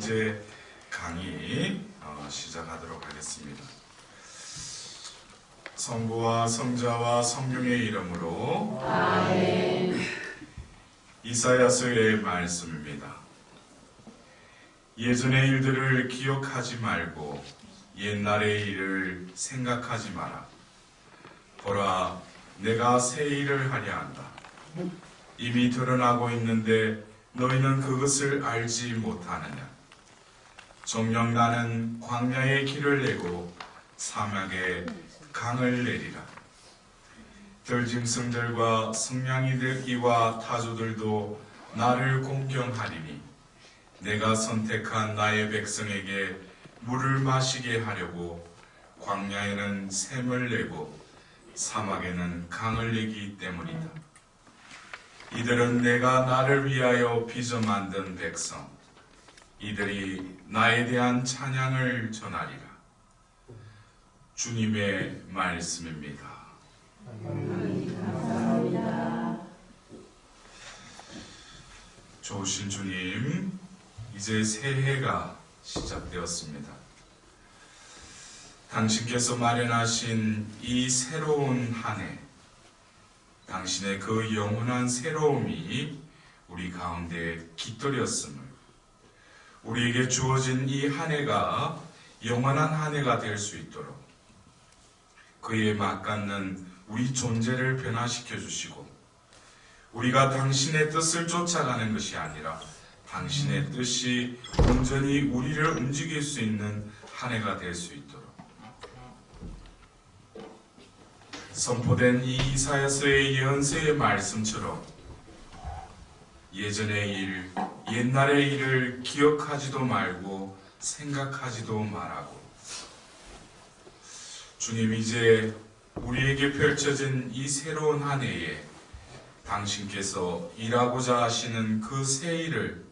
이제 강의 시작하도록 하겠습니다. 성부와 성자와 성령의 이름으로 아멘. 이사야서의 말씀입니다. 예전의 일들을 기억하지 말고 옛날의 일을 생각하지 마라. 보라, 내가 새 일을 하려 한다. 이미 드러나고 있는데 너희는 그것을 알지 못하느냐. 정녕 나는 광야에 길을 내고 사막에 강을 내리라. 들짐승들과 승냥이들과 타조들도 나를 공경하리니 내가 선택한 나의 백성에게 물을 마시게 하려고 광야에는 샘을 내고 사막에는 강을 내기 때문이다. 이들은 내가 나를 위하여 빚어 만든 백성, 이들이 나에 대한 찬양을 전하리라. 주님의 말씀입니다. 감사합니다. 좋으신 주님, 이제 새해가 시작되었습니다. 당신께서 마련하신 이 새로운 한 해, 당신의 그 영원한 새로움이 우리 가운데 깃들였음을, 우리에게 주어진 이 한 해가 영원한 한 해가 될 수 있도록 그에 맞닿는 우리 존재를 변화시켜 주시고, 우리가 당신의 뜻을 쫓아가는 것이 아니라 당신의 뜻이 온전히 우리를 움직일 수 있는 한 해가 될 수 있도록 선포된 이 이사야서의 예언서의 말씀처럼 예전의 일, 옛날의 일을 기억하지도 말고 생각하지도 말라고. 주님, 이제 우리에게 펼쳐진 이 새로운 한 해에 당신께서 일하고자 하시는 그 새 일을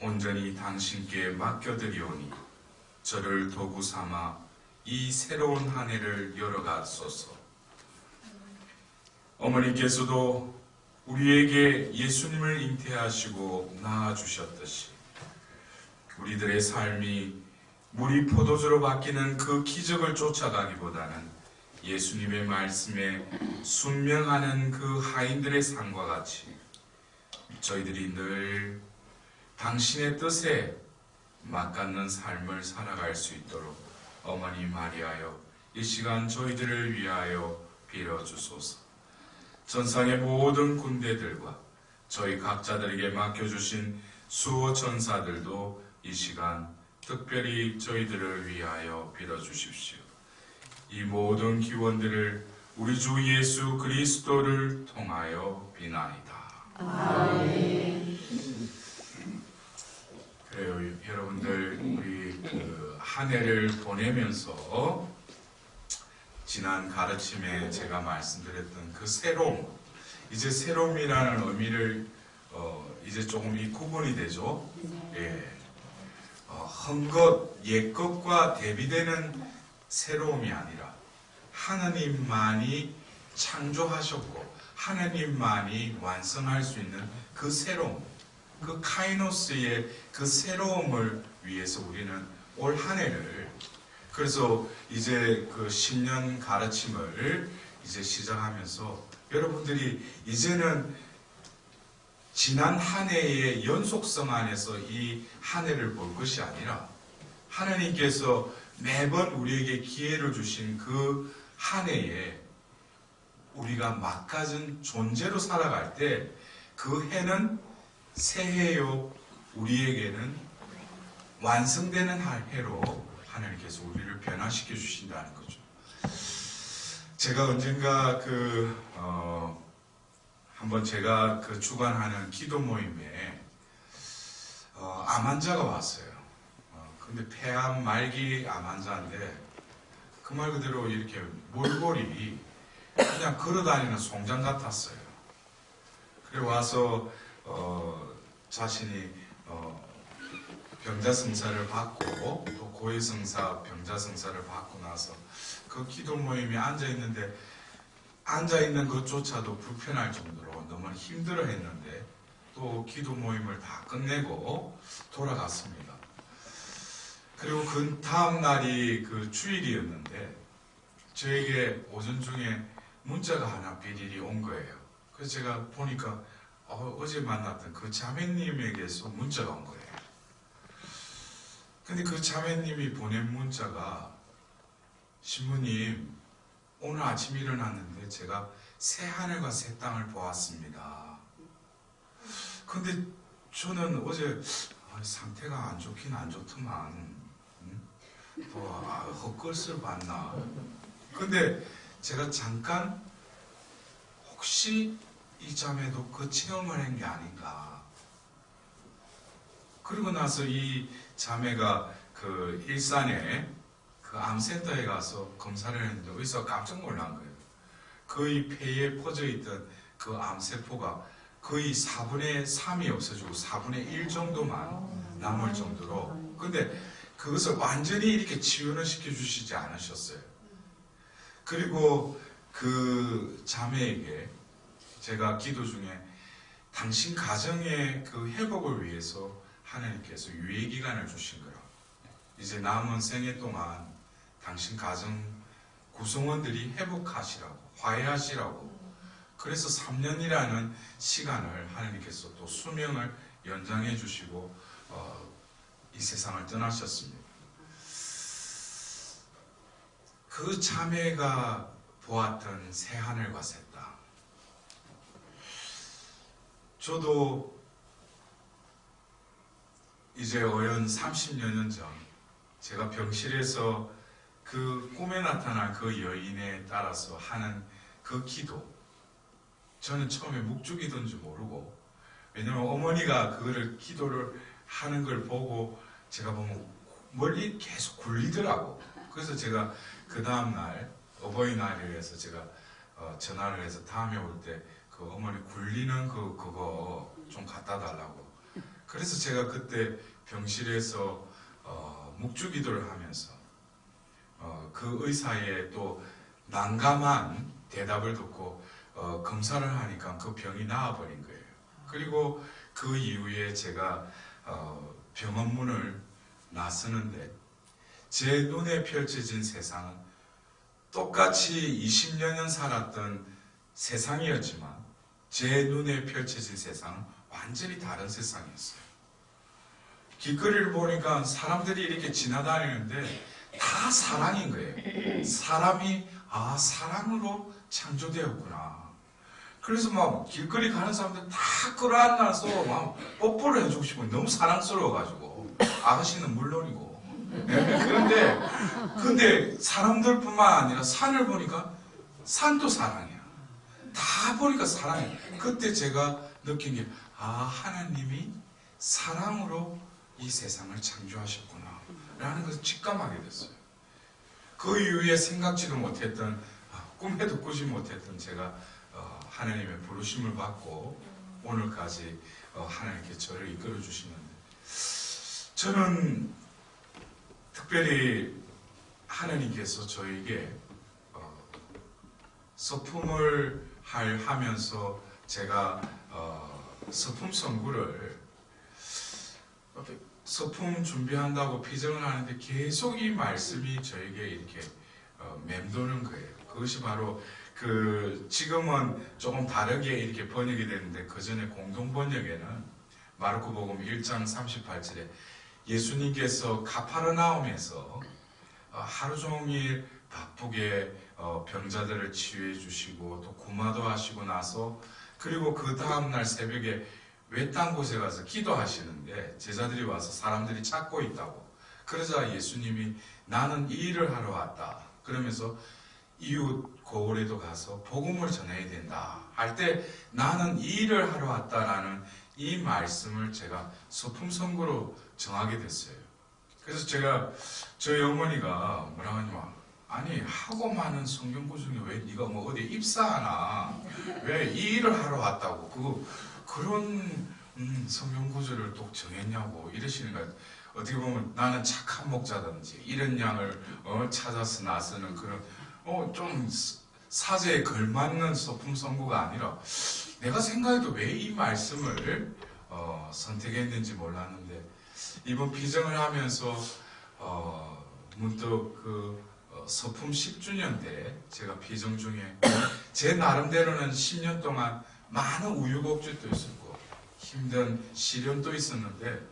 온전히 당신께 맡겨드리오니 저를 도구 삼아 이 새로운 한 해를 열어가소서. 어머니께서도 우리에게 예수님을 잉태하시고 낳아주셨듯이 우리들의 삶이 물이 포도주로 바뀌는 그 기적을 쫓아가기보다는 예수님의 말씀에 순명하는 그 하인들의 삶과 같이 저희들이 늘 당신의 뜻에 맞닿는 삶을 살아갈 수 있도록 어머니 마리아여, 이 시간 저희들을 위하여 빌어주소서. 전상의 모든 군대들과 저희 각자들에게 맡겨주신 수호 천사들도 이 시간 특별히 저희들을 위하여 빌어주십시오. 이 모든 기원들을 우리 주 예수 그리스도를 통하여 비나이다. 아멘. 그래요, 여러분들, 우리 한 해를 보내면서 지난 가르침에 제가 말씀드렸던 그 새로움, 이제 새로움이라는 의미를 이제 조금 이 구분이 되죠. 예. 헛것, 옛것과 대비되는 새로움이 아니라 하나님만이 창조하셨고 하나님만이 완성할 수 있는 그 새로움, 그 카이노스의 그 새로움을 위해서 우리는 올 한 해를, 그래서 이제 그 10년 가르침을 이제 시작하면서 여러분들이 이제는 지난 한 해의 연속성 안에서 이 한 해를 볼 것이 아니라 하나님께서 매번 우리에게 기회를 주신 그 한 해에 우리가 막가진 존재로 살아갈 때 그 해는 새해요, 우리에게는 완성되는 해로 하나님께서 우리를 변화시켜 주신다는 거죠. 제가 언젠가 한번 제가 주관하는 기도 모임에 암 환자가 왔어요. 근데 폐암 말기 암 환자인데 그 말 그대로 이렇게 몰골이 그냥 걸어다니는 송장 같았어요. 그래 와서 자신이 병자성사를 받고 또 고해성사, 병자성사를 받고 나서 그 기도 모임에 앉아있는데 앉아있는 것조차도 불편할 정도로 너무 힘들어 했는데 또 기도 모임을 다 끝내고 돌아갔습니다. 그리고 그 다음 날이 그 주일이었는데 저에게 오전 중에 문자가 하나 삐리리 온 거예요. 그래서 제가 보니까 어제 만났던 그 자매님에게서 문자가 온 거예요. 근데 그 자매님이 보낸 문자가 신부님, 오늘 아침 일어났는데 제가 새 하늘과 새 땅을 보았습니다. 근데 저는 어제 상태가 안 좋긴 안 좋더만 또 헛것을 봤나. 근데 제가 잠깐 혹시 이 자매도 그 체험을 한 게 아닌가. 그리고 나서 이 자매가 그 일산에 그 암센터에 가서 검사를 했는데 의사가 깜짝 놀란 거예요. 거의 폐에 퍼져 있던 그 암세포가 거의 4분의 3이 없어지고 4분의 1 정도만 남을 정도로. 근데 그것을 완전히 이렇게 치유를 시켜주시지 않으셨어요. 그리고 그 자매에게 제가 기도 중에 당신 가정의 그 회복을 위해서 하나님께서 유예기간을 주신 거라. 이제 남은 생애 동안 당신 가정 구성원들이 회복하시라고, 화해하시라고. 그래서 3년이라는 시간을 하나님께서 또 수명을 연장해 주시고 이 세상을 떠나셨습니다. 그 자매가 보았던 새 하늘과 새 땅. 저도 이제 어연 30여 년 전 제가 병실에서 그 꿈에 나타난 그 여인에 따라서 하는 그 기도, 저는 처음에 묵주기도인지 모르고, 왜냐면 어머니가 그거를 기도를 하는 걸 보고 제가 보면 멀리 계속 굴리더라고. 그래서 제가 그 다음날 어버이날에 해서 제가 전화를 해서 다음에 올 때 그 어머니 굴리는 그거 좀 갖다 달라고. 그래서 제가 그때 병실에서 묵주기도를 하면서 그 의사의 또 난감한 대답을 듣고 검사를 하니까 그 병이 나아버린 거예요. 그리고 그 이후에 제가 병원 문을 나서는데 제 눈에 펼쳐진 세상은 똑같이 20여 년 살았던 세상이었지만 제 눈에 펼쳐진 세상은 완전히 다른 세상이었어요. 길거리를 보니까 사람들이 이렇게 지나다니는데 다 사랑인 거예요. 사람이 사랑으로 창조되었구나. 그래서 막 길거리 가는 사람들 다 끌어안아서 막 뽀뽀를 해주고 싶어요. 너무 사랑스러워가지고. 아가씨는 물론이고. 근데 사람들뿐만 아니라 산을 보니까 산도 사랑이야. 다 보니까 사랑이야. 그때 제가 느낀 게 하나님이 사랑으로 이 세상을 창조하셨구나 라는 것을 직감하게 됐어요. 그 이후에 생각지도 못했던, 꿈에도 꾸지 못했던 제가 하나님의 부르심을 받고 오늘까지 하나님께 저를 이끌어 주시는데, 저는 특별히 하나님께서 저에게 서품을 하면서 제가 서품 선구를 서품 준비한다고 피정을 하는데 계속 이 말씀이 저에게 이렇게 맴도는 거예요. 그것이 바로 지금은 조금 다르게 이렇게 번역이 되는데 그 전에 공동 번역에는 마르코복음 1장 38절에 예수님께서 가파르나움에서 하루 종일 바쁘게 병자들을 치유해 주시고 또 구마도 하시고 나서, 그리고 그 다음날 새벽에 외딴 곳에 가서 기도하시는데 제자들이 와서 사람들이 찾고 있다고. 그러자 예수님이 나는 이 일을 하러 왔다 그러면서 이웃 고을에도 가서 복음을 전해야 된다 할 때 나는 이 일을 하러 왔다라는 이 말씀을 제가 서품 선구로 정하게 됐어요. 그래서 제가 저희 어머니가 뭐라고 하냐면, 아니 하고 많은 성경구 중에 왜 네가 뭐 어디 입사하나, 왜 이 일을 하러 왔다고 그런 성경구절을 또 정했냐고 이러시는 거예요. 어떻게 보면 나는 착한 목자든지 이런 양을 찾아서 나서는 그런 좀 사제에 걸맞는 서품 선구가 아니라, 내가 생각해도 왜 이 말씀을 선택했는지 몰랐는데 이번 피정을 하면서 문득 서품 10주년 때 제가 피정 중에 제 나름대로는 10년 동안 많은 우유곡절도 있었고 힘든 시련도 있었는데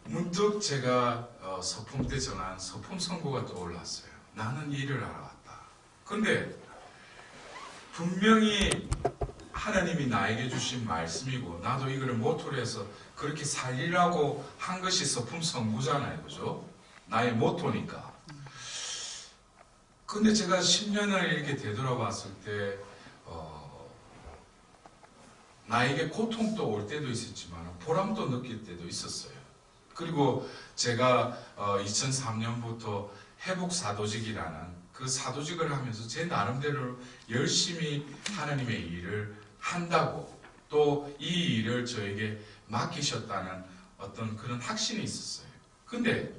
문득 제가 서품 때 정한 서품 선고가 떠올랐어요. 나는 일을 하러 왔다. 근데 분명히 하나님이 나에게 주신 말씀이고 나도 이거를 모토로 해서 그렇게 살리라고 한 것이 서품 선고잖아요. 그죠? 나의 모토니까. 근데 제가 10년을 이렇게 되돌아봤을 때 나에게 고통도 올 때도 있었지만 보람도 느낄 때도 있었어요. 그리고 제가 2003년부터 회복사도직이라는 그 사도직을 하면서 제 나름대로 열심히 하나님의 일을 한다고 또 이 일을 저에게 맡기셨다는 어떤 그런 확신이 있었어요. 근데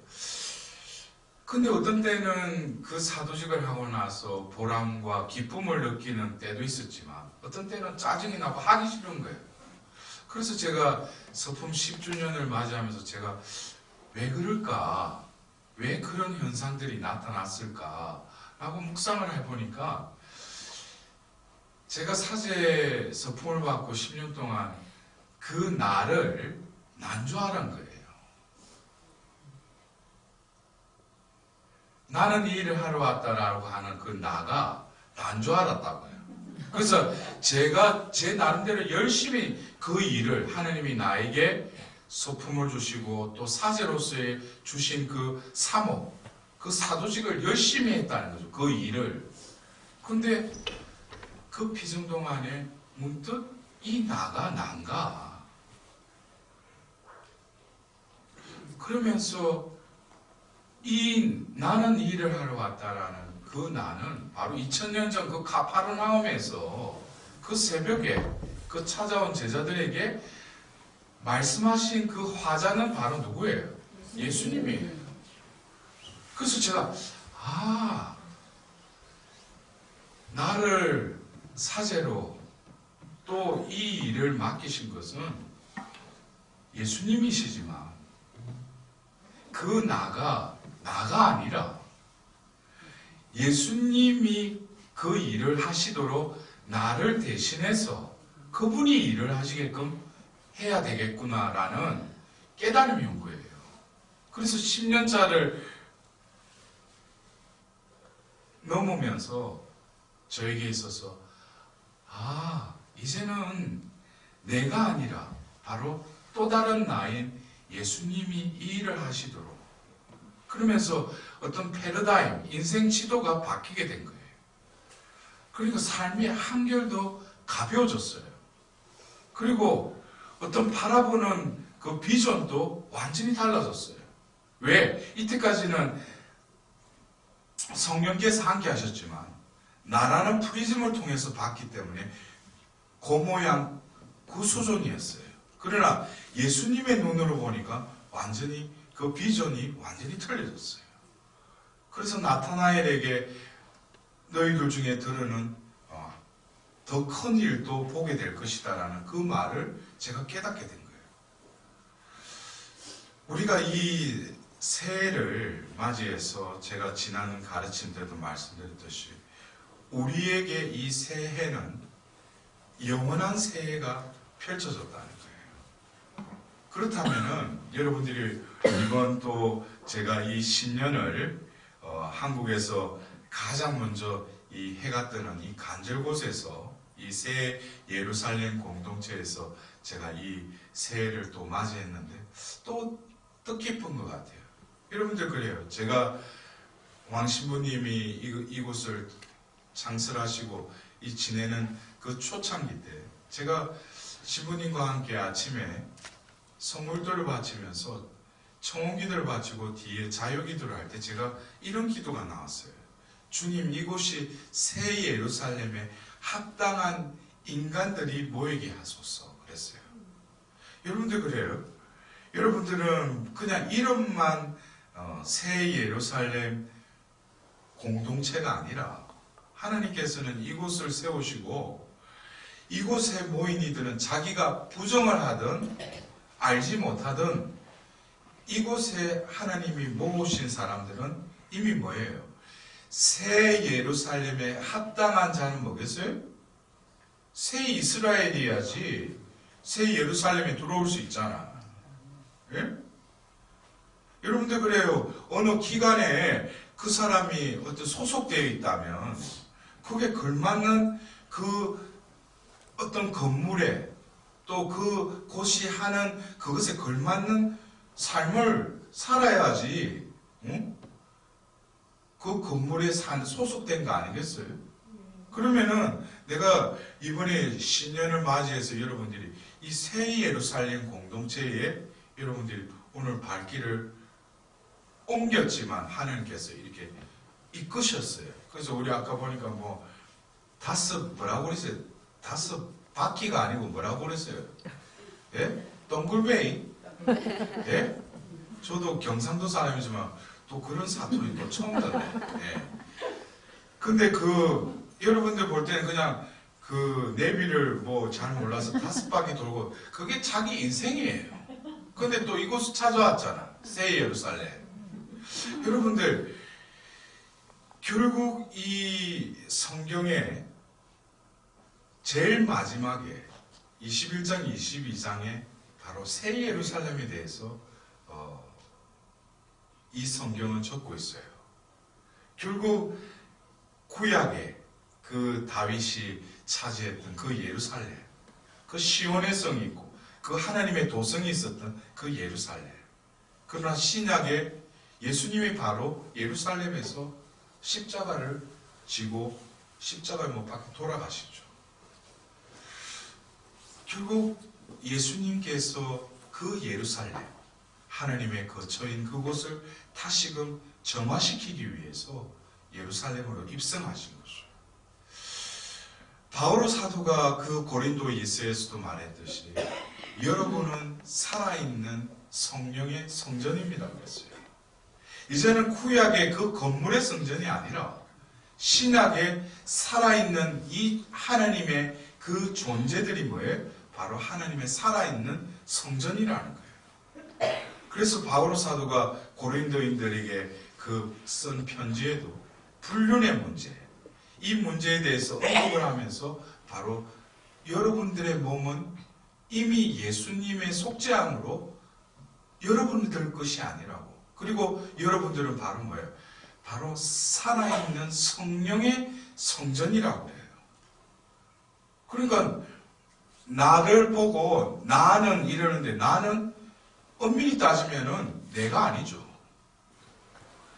어떤 때는 그 사도직을 하고 나서 보람과 기쁨을 느끼는 때도 있었지만 어떤 때는 짜증이 나고 하기 싫은 거예요. 그래서 제가 서품 10주년을 맞이하면서 제가 왜 그럴까? 왜 그런 현상들이 나타났을까? 라고 묵상을 해보니까 제가 사제 서품을 받고 10년 동안 그 나를 난주하란 거예요. 나는 이 일을 하러 왔다라고 하는 그 나가 난주하였다고요. 그래서 제가 제 나름대로 열심히 그 일을 하나님이 나에게 소품을 주시고 또 사제로서의 주신 그 사모, 그 사도직을 열심히 했다는 거죠. 그 일을. 근데 그 피정 동안에 문득 이 나가 난가. 그러면서 나는 이 일을 하러 왔다라는 그 나는 바로 2000년 전 그 가파르나움에서 그 새벽에 그 찾아온 제자들에게 말씀하신 그 화자는 바로 누구예요? 예수님이에요. 그래서 제가 나를 사제로 또 이 일을 맡기신 것은 예수님이시지만 그 나가 아니라 예수님이 그 일을 하시도록 나를 대신해서 그분이 일을 하시게끔 해야 되겠구나라는 깨달음이 온 거예요. 그래서 10년차를 넘으면서 저에게 있어서 이제는 내가 아니라 바로 또 다른 나인 예수님이 이 일을 하시도록 그러면서 어떤 패러다임, 인생 지도가 바뀌게 된 거예요. 그러니까 삶의 한결도 가벼워졌어요. 그리고 어떤 바라보는 그 비전도 완전히 달라졌어요. 왜? 이때까지는 성령께서 함께 하셨지만 나라는 프리즘을 통해서 봤기 때문에 그 모양, 그 수준이었어요. 그러나 예수님의 눈으로 보니까 완전히 그 비전이 완전히 틀려졌어요. 그래서 나타나엘에게 너희들 중에 들으는 더 큰 일도 보게 될 것이다라는 그 말을 제가 깨닫게 된 거예요. 우리가 이 새해를 맞이해서 제가 지난 가르침 때도 말씀드렸듯이 우리에게 이 새해는 영원한 새해가 펼쳐졌다는 거예요. 그렇다면은 여러분들이 이번 또 제가 이 10년을 한국에서 가장 먼저 이 해가 뜨는 이 간절곳에서 이 새 예루살렘 공동체에서 제가 이 새해를 또 맞이했는데 또 뜻깊은 것 같아요. 여러분들 그래요. 제가 왕 신부님이 이곳을 창설하시고 이 지내는 그 초창기 때 제가 신부님과 함께 아침에 성물들을 바치면서 청혼기도를 바치고 뒤에 자유기도를 할 때 제가 이런 기도가 나왔어요. 주님, 이곳이 새 예루살렘에 합당한 인간들이 모이게 하소서 그랬어요. 여러분들 그래요? 여러분들은 그냥 이름만 새 예루살렘 공동체가 아니라 하나님께서는 이곳을 세우시고 이곳에 모인 이들은 자기가 부정을 하든 알지 못하든 이곳에 하나님이 모으신 사람들은 이미 뭐예요? 새 예루살렘에 합당한 자는 뭐겠어요? 새 이스라엘이야지 새 예루살렘에 들어올 수 있잖아. 예? 여러분들 그래요. 어느 기관에 그 사람이 어떤 소속되어 있다면 그게 걸맞는 그 어떤 건물에 또 그 곳이 하는 그것에 걸맞는 삶을 살아야지, 응? 그 건물에 소속된 거 아니겠어요? 그러면은 내가 이번에 신년을 맞이해서 여러분들이 이 새 예루살렘 공동체에 여러분들이 오늘 발길을 옮겼지만 하나님께서 이렇게 이끄셨어요. 그래서 우리 아까 보니까 뭐 뭐라고 그랬어요? 바퀴가 아니고 뭐라고 그랬어요? 예? 동글베이? 예? 저도 경상도 사람이지만 또 그런 사투리 또 처음 듣네. 예. 근데 여러분들 볼 때는 그냥 내비를 뭐 잘 몰라서 5바퀴 돌고 그게 자기 인생이에요. 근데 또 이곳을 찾아왔잖아. 새 예루살렘. 여러분들 결국 이 성경에 제일 마지막에 21장 22장에 바로 새 예루살렘에 대해서 이 성경은 적고 있어요. 결국 구약에 그 다윗이 차지했던 그 예루살렘, 그 시온의 성이 있고 그 하나님의 도성이 있었던 그 예루살렘. 그러나 신약에 예수님이 바로 예루살렘에서 십자가를 지고 십자가에 못 박혀 돌아가시죠. 결국 예수님께서 그 예루살렘, 하나님의 거처인 그곳을 다시금 정화시키기 위해서 예루살렘으로 입성하신 것이죠. 바오로 사도가 그 고린도 이서에서도 말했듯이 여러분은 살아있는 성령의 성전입니다 그랬어요. 이제는 구약의 그 건물의 성전이 아니라 신약의 살아있는 이 하나님의 그 존재들이 뭐예요? 바로 하나님의 살아있는 성전이라는 거예요. 그래서 바오로 사도가 고린도인들에게 쓴 편지에도 불륜의 문제, 이 문제에 대해서 언급을 하면서 바로 여러분들의 몸은 이미 예수님의 속죄함으로 여러분들 것이 아니라고. 그리고 여러분들은 바로 뭐예요? 바로 살아있는 성령의 성전이라고 해요. 그러니까 나를 보고 나는 이러는데 나는 엄밀히 따지면은 내가 아니죠.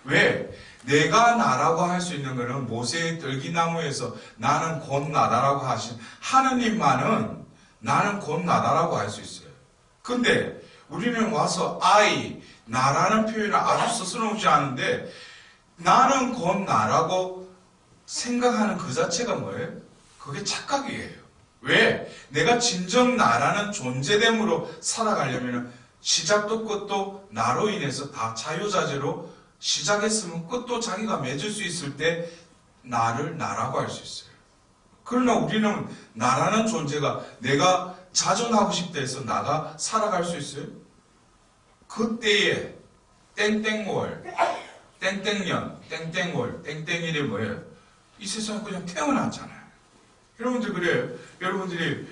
왜? 내가 나라고 할 수 있는 것은 모세의 떨기나무에서 나는 곧 나다라고 하신 하느님만은 나는 곧 나다라고 할 수 있어요. 근데 우리는 와서 나라는 표현을 아주 스스럼없이 하는데 나는 곧 나라고 생각하는 그 자체가 뭐예요? 그게 착각이에요. 왜? 내가 진정 나라는 존재됨으로 살아가려면 시작도 끝도 나로 인해서 다 자유자재로 시작했으면 끝도 자기가 맺을 수 있을 때 나를 나라고 할 수 있어요. 그러나 우리는 나라는 존재가 내가 자존하고 싶다 해서 나가 살아갈 수 있어요? 그때에 땡땡월, 땡땡년, 땡땡월, 땡땡일이 뭐예요? 이 세상에 그냥 태어났잖아요. 여러분들 그래요. 여러분들이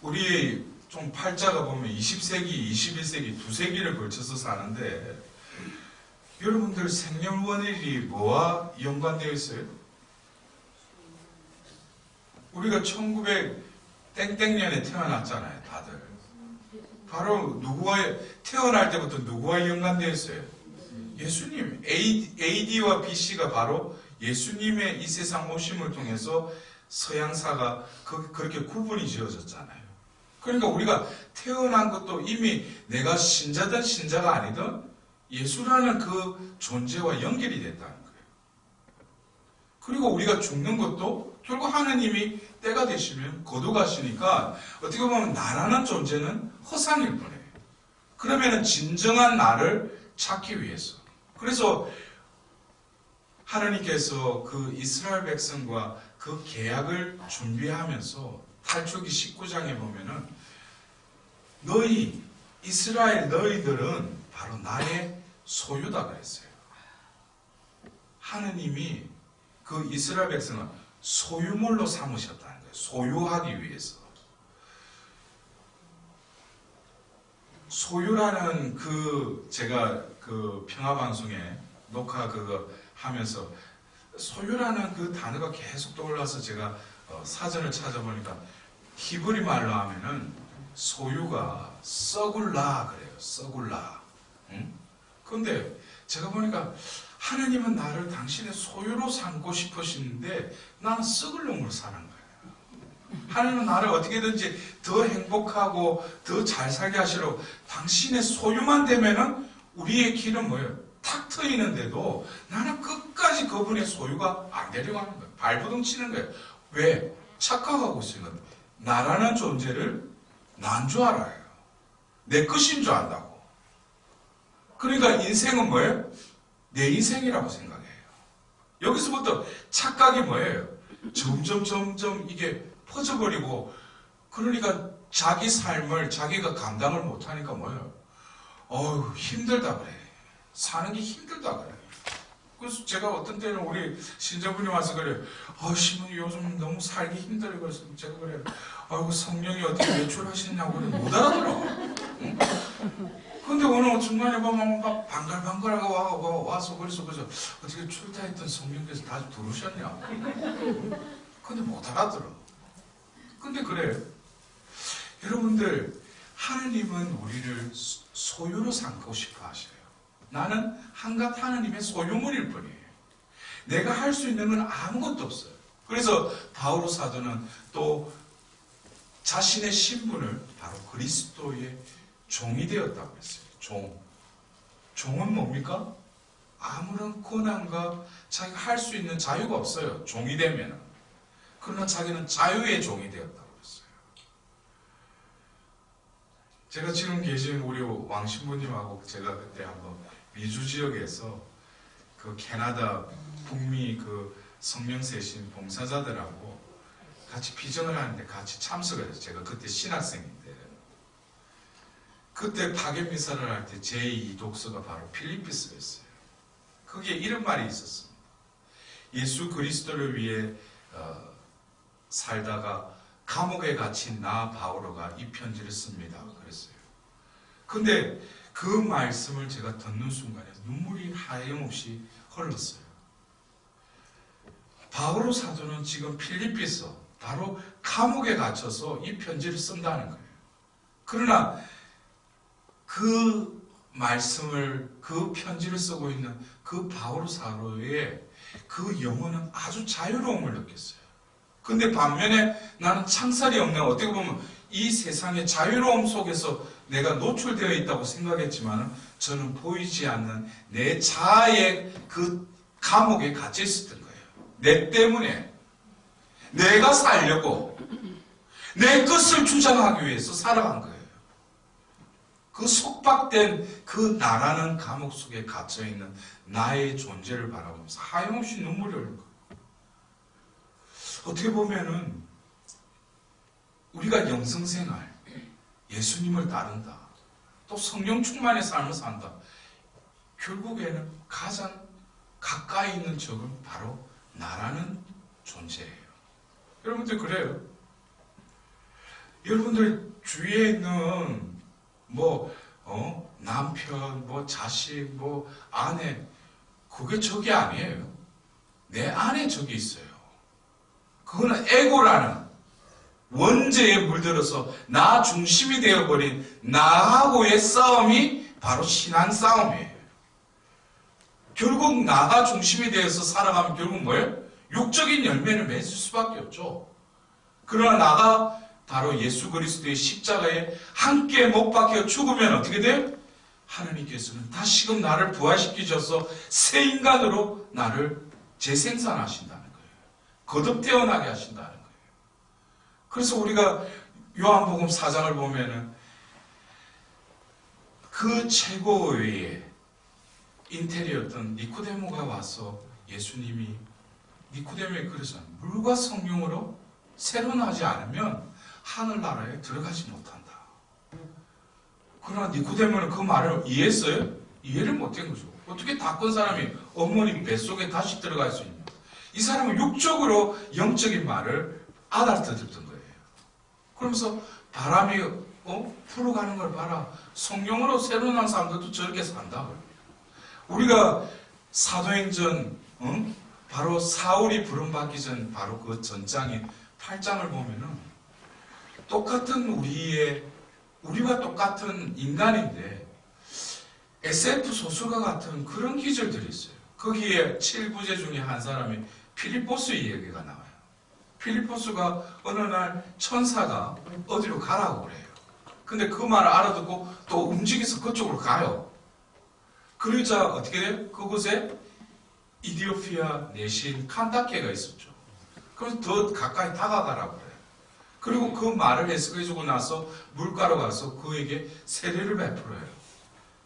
우리 좀 팔자가 보면 20세기, 21세기 두 세기를 걸쳐서 사는데 여러분들 생년월일이 뭐와 연관되어 있어요? 우리가 1900 땡땡년에 태어났잖아요, 다들. 바로 태어날 때부터 누구와 연관되어 있어요? 예수님. AD와 BC가 바로 예수님의 이 세상 오심을 통해서 서양사가 그렇게 구분이 지어졌잖아요. 그러니까 우리가 태어난 것도 이미 내가 신자든 신자가 아니든 예수라는 그 존재와 연결이 됐다는 거예요. 그리고 우리가 죽는 것도 결국 하나님이 때가 되시면 거두가시니까 어떻게 보면 나라는 존재는 허상일 뿐이에요. 그러면 진정한 나를 찾기 위해서. 그래서 하나님께서 그 이스라엘 백성과 그 계약을 준비하면서 탈출기 19장에 보면은 이스라엘 너희들은 바로 나의 소유다 그랬어요. 하느님이 그 이스라엘 백성을 소유물로 삼으셨다는 거예요. 소유하기 위해서. 소유라는 제가 평화방송에 녹화 그거 하면서 소유라는 그 단어가 계속 떠올라서 제가 사전을 찾아보니까 히브리 말로 하면은 소유가 썩을라 그래요. 썩을라. 응? 그런데 제가 보니까 하나님은 나를 당신의 소유로 삼고 싶으시는데 나는 썩을 놈으로 사는 거예요. 하나님은 나를 어떻게든지 더 행복하고 더 잘 살게 하시려고 당신의 소유만 되면은 우리의 길은 뭐예요? 탁 트이는데도 나는 끝까지 그분의 소유가 안 되려고 하는 거예요. 발버둥 치는 거예요. 왜? 착각하고 있으니까 나라는 존재를 난 줄 알아요. 내 것인 줄 안다고. 그러니까 인생은 뭐예요? 내 인생이라고 생각해요. 여기서부터 착각이 뭐예요? 점점 이게 퍼져버리고, 그러니까 자기 삶을 자기가 감당을 못하니까 뭐예요? 어휴, 힘들다 그래. 사는 게 힘들다 그래. 그래서 제가 어떤 때는 우리 신자분이 와서 그래요. 신부님 요즘 너무 살기 힘들어요. 그래서 제가 그래요. 아이고, 성령이 어떻게 외출하시냐고 그래. 못 알아들어. 응? 근데 오늘 중간에 보면 막 방글방글하고 와서 그래서 어떻게 출타했던 성령께서 다시 들으셨냐. 근데 못 알아들어. 근데 그래요. 여러분들, 하나님은 우리를 소유로 삼고 싶어 하셔요. 나는 한갓 하나님의 소유물일 뿐이에요. 내가 할 수 있는 건 아무것도 없어요. 그래서 바오로 사도는 또 자신의 신분을 바로 그리스도의 종이 되었다고 했어요. 종은 뭡니까? 아무런 권한과 자기가 할 수 있는 자유가 없어요. 종이 되면은. 그러나 자기는 자유의 종이 되었다고 했어요. 제가 지금 계신 우리 왕신부님하고 제가 그때 한번 미주 지역에서 그 캐나다 북미 그 성명세신 봉사자들하고 같이 비전을 하는데 같이 참석을 해서 제가 그때 신학생인데 그때 파견미사를 할 때 제2 독서가 바로 필리피스였어요. 거기에 이런 말이 있었습니다. 예수 그리스도를 위해 살다가 감옥에 갇힌 나 바오로가 이 편지를 씁니다. 그랬어요. 근데 그 말씀을 제가 듣는 순간에 눈물이 하염없이 흘렀어요. 바오로 사도는 지금 필리피서 바로 감옥에 갇혀서 이 편지를 쓴다는 거예요. 그러나 그 말씀을, 그 편지를 쓰고 있는 그 바오로 사도의 그 영혼은 아주 자유로움을 느꼈어요. 근데 반면에 나는 창살이 없는, 어떻게 보면 이 세상의 자유로움 속에서 내가 노출되어 있다고 생각했지만 저는 보이지 않는 내 자아의 그 감옥에 갇혀 있었던 거예요. 내 때문에 내가 살려고 내 것을 주장하기 위해서 살아간 거예요. 그 속박된 그 나라는 감옥 속에 갇혀있는 나의 존재를 바라보면서 하염없이 눈물이 흘린 거예요. 어떻게 보면은 우리가 영성생활, 예수님을 따른다, 또 성령 충만의 삶을 산다, 결국에는 가장 가까이 있는 적은 바로 나라는 존재예요. 여러분들 그래요. 여러분들 주위에 있는 남편, 자식, 아내, 그게 적이 아니에요. 내 안에 적이 있어요. 그거는 에고라는 원죄에 물들어서 나 중심이 되어버린 나하고의 싸움이 바로 신앙 싸움이에요. 결국 나가 중심이 되어서 살아가면 결국 뭐예요? 육적인 열매를 맺을 수밖에 없죠. 그러나 나가 바로 예수 그리스도의 십자가에 함께 못 박혀 죽으면 어떻게 돼요? 하나님께서는 다시금 나를 부활시키셔서 새 인간으로 나를 재생산하신다는 거예요. 거듭 태어나게 하신다는 거예요. 그래서 우리가 요한복음 4장을 보면은 그 최고의 인테리어였던 니코데모가 와서 예수님이 니코데모에 그래서 물과 성령으로 새로 나지 않으면 하늘나라에 들어가지 못한다. 그러나 니코데모는 그 말을 이해했어요? 이해를 못한 거죠. 어떻게 다 큰 사람이 어머니 뱃속에 다시 들어갈 수 있냐. 이 사람은 육적으로 영적인 말을 알아듣던 거예요. 그러면서 바람이 풀어가는 걸 봐라. 성령으로 새로 난 사람들도 저렇게 산다. 우리가 사도행전 바로 사울이 부름받기 전 바로 그 전장인 8장을 보면은 똑같은 우리와 똑같은 인간인데 SF 소설과 같은 그런 기절들이 있어요. 거기에 7부제 중에 한 사람이 필리포스의 얘기가 나와요. 필리포스가 어느 날 천사가 어디로 가라고 그래요. 근데 그 말을 알아듣고 또 움직여서 그쪽으로 가요. 그러자 어떻게 돼요? 그곳에 이디오피아 내신 칸다케가 있었죠. 그래서 더 가까이 다가가라고 그래요. 그리고 그 말을 해석해주고 나서 물가로 가서 그에게 세례를 베풀어요.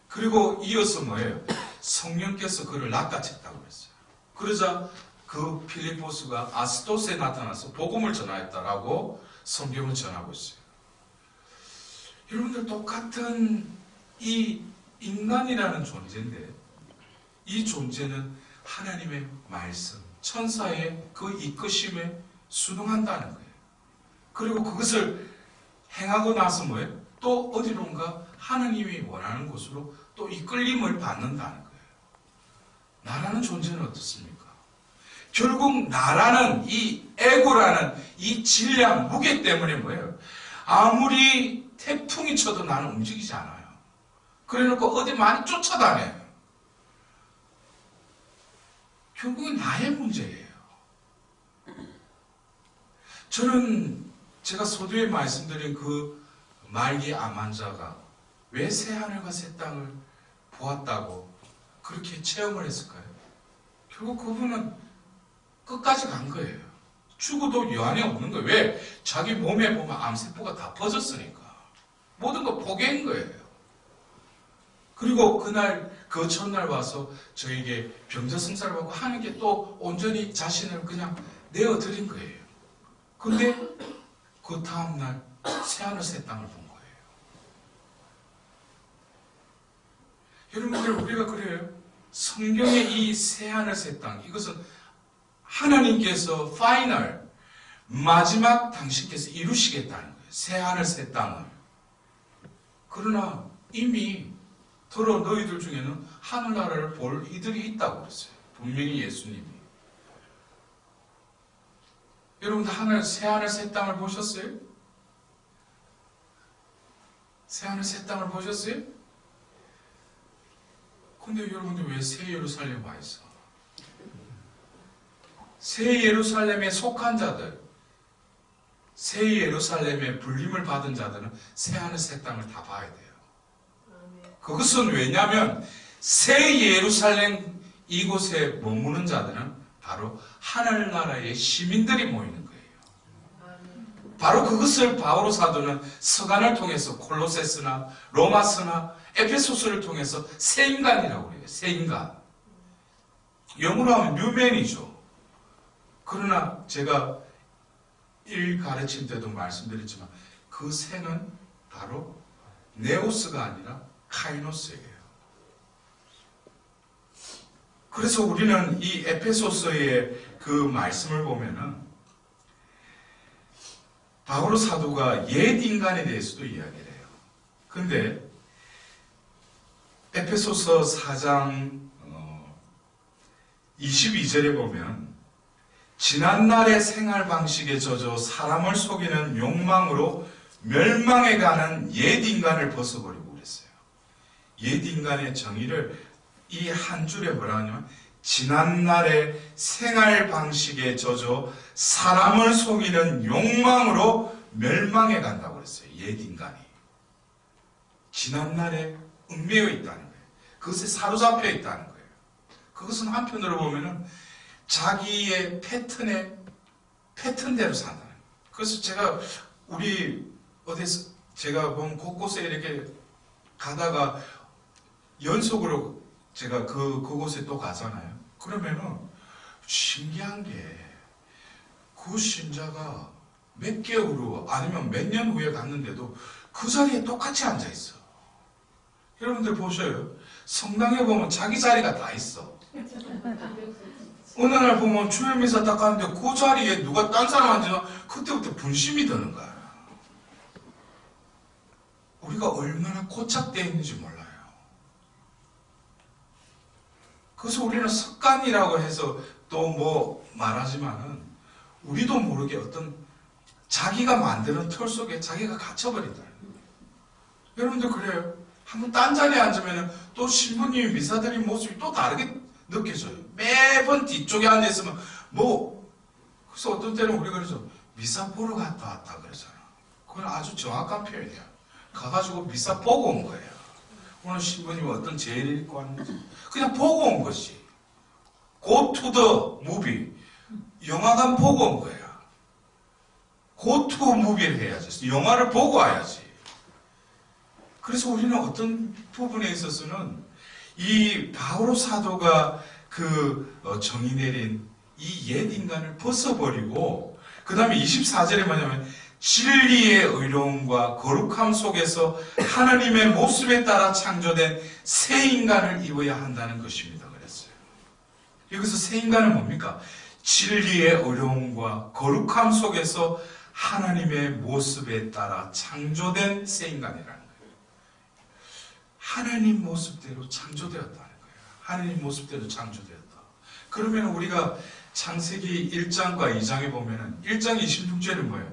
그리고 이어서 뭐예요? 성령께서 그를 낚아챘다고 그랬어요. 그러자 그 필리포스가 아스토스에 나타나서 복음을 전하였다라고 성경은 전하고 있어요. 여러분들 똑같은 이 인간이라는 존재인데 이 존재는 하나님의 말씀, 천사의 그 이끄심에 순응한다는 거예요. 그리고 그것을 행하고 나서 뭐예요? 또 어디론가 하나님이 원하는 곳으로 또 이끌림을 받는다는 거예요. 나라는 존재는 어떻습니까? 결국 나라는 이 에고라는 이 질량, 무게 때문에 뭐예요? 아무리 태풍이 쳐도 나는 움직이지 않아요. 그래놓고 어디 많이 쫓아다녀요. 결국은 나의 문제예요. 저는 제가 서두에 말씀드린 그 말기 암 환자가 왜 새하늘과 새 땅을 보았다고 그렇게 체험을 했을까요? 결국 그분은 끝까지 간 거예요. 죽어도 여한이 없는 거예요. 왜? 자기 몸에 보면 암세포가 다 퍼졌으니까. 모든 거 포기한 거예요. 그리고 그 첫날 와서 저에게 병자승사를 받고 하나님께 또 온전히 자신을 그냥 내어드린 거예요. 근데 그 다음날 새하늘 새 땅을 본 거예요. 여러분들 우리가 그래요. 성경의 이 새하늘 새 땅, 이것은 하나님께서 파이널, 마지막 당신께서 이루시겠다는 거예요. 새하늘 새 땅을. 그러나 이미 더러 너희들 중에는 하늘나라를 볼 이들이 있다고 그랬어요. 분명히 예수님이. 여러분들 새하늘 새 땅을 보셨어요? 새하늘 새 땅을 보셨어요? 근데 여러분들 왜 새 예루살렘 와 있어? 새 예루살렘에 속한 자들, 새 예루살렘에 불림을 받은 자들은 새하늘 새 땅을 다 봐야 돼요. 그것은 왜냐하면 새 예루살렘 이곳에 머무는 자들은 바로 하늘나라의 시민들이 모이는 거예요. 바로 그것을 바오로 사도는 서간을 통해서 콜로세스나 로마서나 에페소서를 통해서 새 인간이라고 그래요. 새 인간. 영어로 하면 뉴맨이죠. 그러나 제가 일 가르칠 때도 말씀드렸지만 그 새는 바로 네오스가 아니라 카이노스예요. 그래서 우리는 이 에페소서의 그 말씀을 보면은 바오로 사도가 옛 인간에 대해서도 이야기를 해요. 근데 에페소서 4장 22절에 보면 지난날의 생활 방식에 젖어 사람을 속이는 욕망으로 멸망해가는 옛 인간을 벗어버리고 그랬어요. 옛 인간의 정의를 이 한 줄에 뭐라 하냐면 지난날의 생활 방식에 젖어 사람을 속이는 욕망으로 멸망해 간다고 그랬어요. 옛 인간이. 지난날에 얽매여 있다는 거예요. 그것에 사로잡혀 있다는 거예요. 그것은 한편으로 보면은 자기의 패턴대로 산다는 거예요. 그래서 제가 제가 보면 곳곳에 이렇게 가다가 연속으로 제가 그곳에 또 가잖아요. 그러면은 신기한 게 그 신자가 몇 개월 후 아니면 몇 년 후에 갔는데도 그 자리에 똑같이 앉아 있어. 여러분들 보셔요. 성당에 보면 자기 자리가 다 있어. 어느 날 보면 주일미사 딱 가는데 그 자리에 누가 딴 사람 앉으면 그때부터 분심이 드는 거야. 우리가 얼마나 고착되어 있는지 몰라요. 그래서 우리는 습관이라고 해서 또 뭐 말하지만은 우리도 모르게 어떤 자기가 만드는 틀 속에 자기가 갇혀버린다. 여러분들 그래요. 한번 딴 자리에 앉으면 또 신부님이 미사 드린 모습이 또 다르게 느껴져요. 매번 뒤쪽에 앉아있으면 그래서 어떤 때는 우리가 그래서 미사 보러 갔다 왔다 그러잖아. 그건 아주 정확한 표현이야. 가가지고 미사 보고 온 거예요. 오늘 신부님이 어떤 제의를 입고 왔는지 그냥 보고 온 것이. Go to the movie. 영화관 보고 온 거야. Go to movie를 해야지. 영화를 보고 와야지. 그래서 우리는 어떤 부분에 있어서는 이 바오로 사도가 정의 내린 이 옛 인간을 벗어버리고 그 다음에 24절에 뭐냐면 진리의 의로움과 거룩함 속에서 하나님의 모습에 따라 창조된 새 인간을 입어야 한다는 것입니다. 그랬어요. 여기서 새 인간은 뭡니까? 진리의 의로움과 거룩함 속에서 하나님의 모습에 따라 창조된 새 인간이라는 거예요. 하나님 모습대로 창조되었다는 거예요. 하나님 모습대로 창조되었다. 그러면 우리가 창세기 1장과 2장에 보면은 1장 26절은 뭐예요?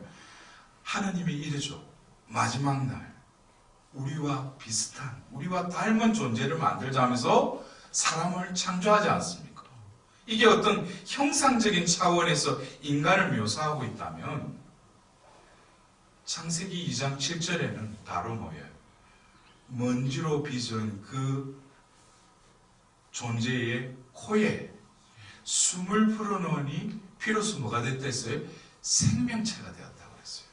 하나님이 이르죠. 마지막 날 우리와 비슷한, 우리와 닮은 존재를 만들자 하면서 사람을 창조하지 않습니까? 이게 어떤 형상적인 차원에서 인간을 묘사하고 있다면 창세기 2장 7절에는 바로 뭐예요? 먼지로 빚은 그 존재의 코에 숨을 불어넣으니 피로써 뭐가 됐다 했어요? 생명체가 되었다고 했어요.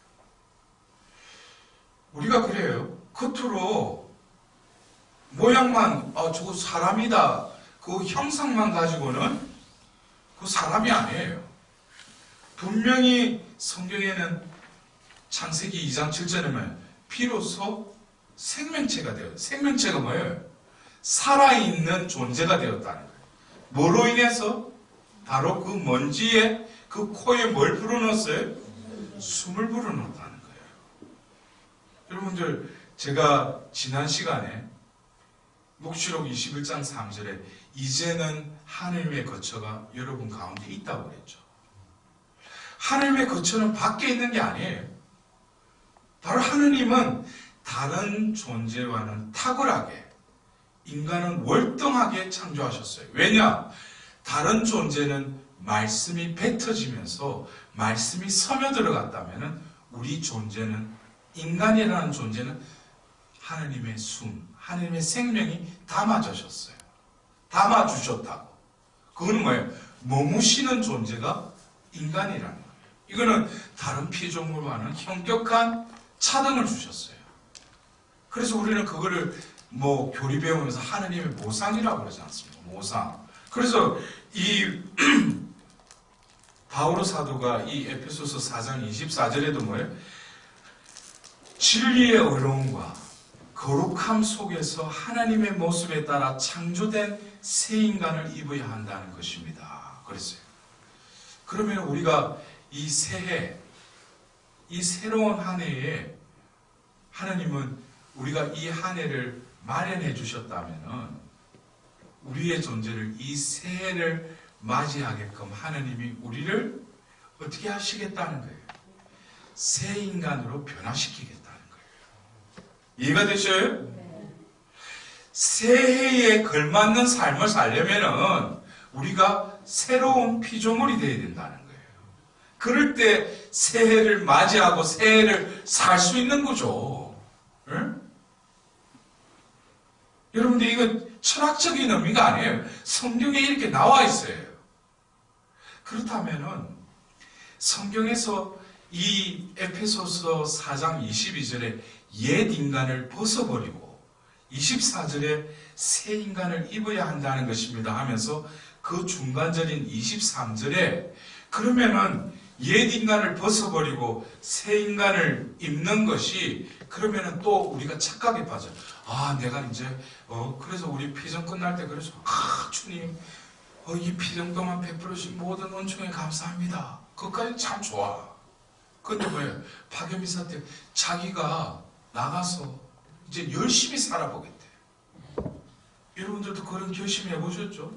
우리가 그래요. 겉으로 모양만 저거 사람이다 그 형상만 가지고는 그 사람이 아니에요. 분명히 성경에는 창세기 2장 7절에 뭐예요? 피로써 생명체가 되어요. 생명체가 뭐예요? 살아있는 존재가 되었다는 거예요. 뭐로 인해서? 바로 그 먼지에 그 코에 뭘 불어넣었어요? 숨을 불어넣었다는 거예요. 여러분들 제가 지난 시간에黙示록 21장 3절에 이제는 하나님의 거처가 여러분 가운데 있다고 그랬죠. 하나님의 거처는 밖에 있는 게 아니에요. 바로 하느님은 다른 존재와는 탁월하게 인간은 월등하게 창조하셨어요. 왜냐? 다른 존재는 말씀이 뱉어지면서 말씀이 스며들어갔다면 우리 존재는 인간이라는 존재는 하나님의 숨, 하나님의 생명이 담아주셨어요. 담아주셨다고. 그거는 뭐예요? 머무시는 존재가 인간이라는 거예요. 이거는 다른 피조물과는 현격한 차등을 주셨어요. 그래서 우리는 그거를 교리 배우면서 하나님의 모상이라고 그러지 않습니까? 모상. 그래서 이 바오로 사도가 이 에베소서 4장 24절에도 뭐예요? 진리의 의로움과 거룩함 속에서 하나님의 모습에 따라 창조된 새 인간을 입어야 한다는 것입니다. 그랬어요. 그러면 우리가 이 새해, 이 새로운 한 해에 하나님은 우리가 이 한 해를 마련해 주셨다면 우리의 존재를 이 새해를 맞이하게끔 하나님이 우리를 어떻게 하시겠다는 거예요? 새 인간으로 변화시키겠다는 거예요. 이해가 되셔요? 새해에 걸맞는 삶을 살려면은 우리가 새로운 피조물이 되어야 된다는 거예요. 그럴 때 새해를 맞이하고 새해를 살 수 있는 거죠. 응? 여러분들 이거 철학적인 의미가 아니에요. 성경에 이렇게 나와 있어요. 그렇다면은 성경에서 이 에페소서 4장 22절에 옛 인간을 벗어버리고 24절에 새 인간을 입어야 한다는 것입니다 하면서 그 중간절인 23절에 그러면은 옛 인간을 벗어버리고 새 인간을 입는 것이, 그러면은 또 우리가 착각에 빠져. 아, 내가 이제 그래서 우리 피정 끝날 때 그래서 주님 이 피정도만 베풀으신 모든 은총에 감사합니다. 그것까지 참 좋아. 근데 왜 파견미사 때 자기가 나가서 이제 열심히 살아보겠대. 여러분들도 그런 결심 해보셨죠?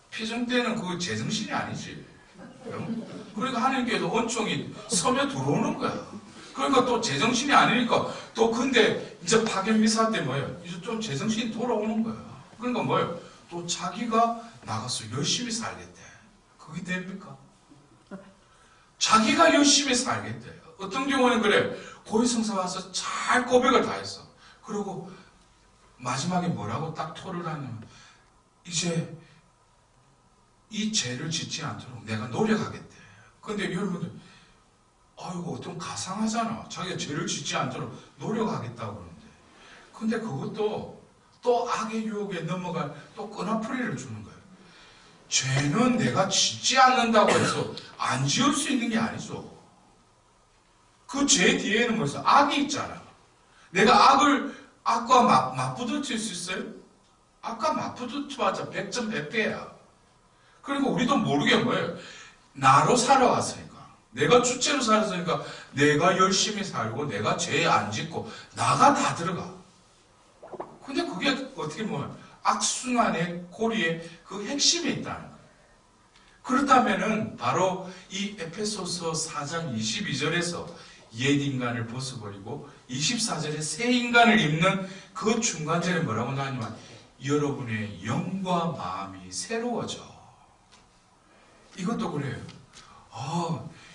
피정 때는 그거 제정신이 아니지. 그러니까 하나님께서 은총이 섬에 들어오는 거야. 그러니까 또 제정신이 아니니까 또 근데 이제 파견미사 때 뭐예요? 이제 좀 제정신이 돌아오는 거야. 그러니까 뭐예요? 또 자기가 나가서 열심히 살겠대. 그게 됩니까? 자기가 열심히 살겠대. 어떤 경우는 그래. 고위성사 와서 잘 고백을 다 했어. 그리고 마지막에 뭐라고 딱 토를 하냐면 이제 이 죄를 짓지 않도록 내가 노력하겠대. 근데 여러분들 아이고 어떤 가상하잖아. 자기가 죄를 짓지 않도록 노력하겠다고 그러는데, 근데 그것도 또 악의 유혹에 넘어갈 또 끈화풀이를 주는 거예요. 죄는 내가 짓지 않는다고 해서 안 지을 수 있는 게 아니죠. 그 죄 뒤에는 뭐였어? 악이 있잖아. 내가 악과 맞부딪힐 수 있어요? 악과 맞부딪혀봤자 100점 100배야. 그러니까 우리도 모르게 뭐예요? 나로 살아왔으니까, 내가 주체로 살았으니까 내가 열심히 살고 내가 죄 안 짓고 나가 다 들어가. 근데 그게 어떻게 보면 악순환의 고리의 그 핵심에 있다는 거예요. 그렇다면은 바로 이 에베소서 4장 22절에서 옛 인간을 벗어버리고 24절에 새 인간을 입는 그 중간절에 뭐라고 나냐면 여러분의 영과 마음이 새로워져. 이것도 그래요.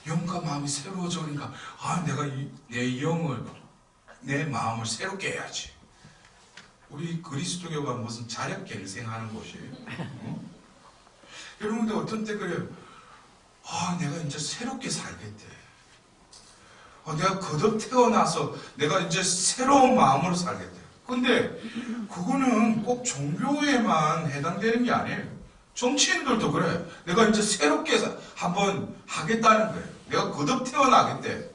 영과 마음이 새로워져. 그러니까 내가 내 영을, 내 마음을 새롭게 해야지. 우리 그리스도교가 무슨 자력갱생하는 곳이에요. 여러분들 어떤 때 그래요. 내가 이제 새롭게 살겠대. 내가 거듭 태어나서 내가 이제 새로운 마음으로 살겠대. 근데 그거는 꼭 종교에만 해당되는 게 아니에요. 정치인들도 그래. 내가 이제 새롭게 한번 하겠다는 거예요. 내가 거듭 태어나겠대.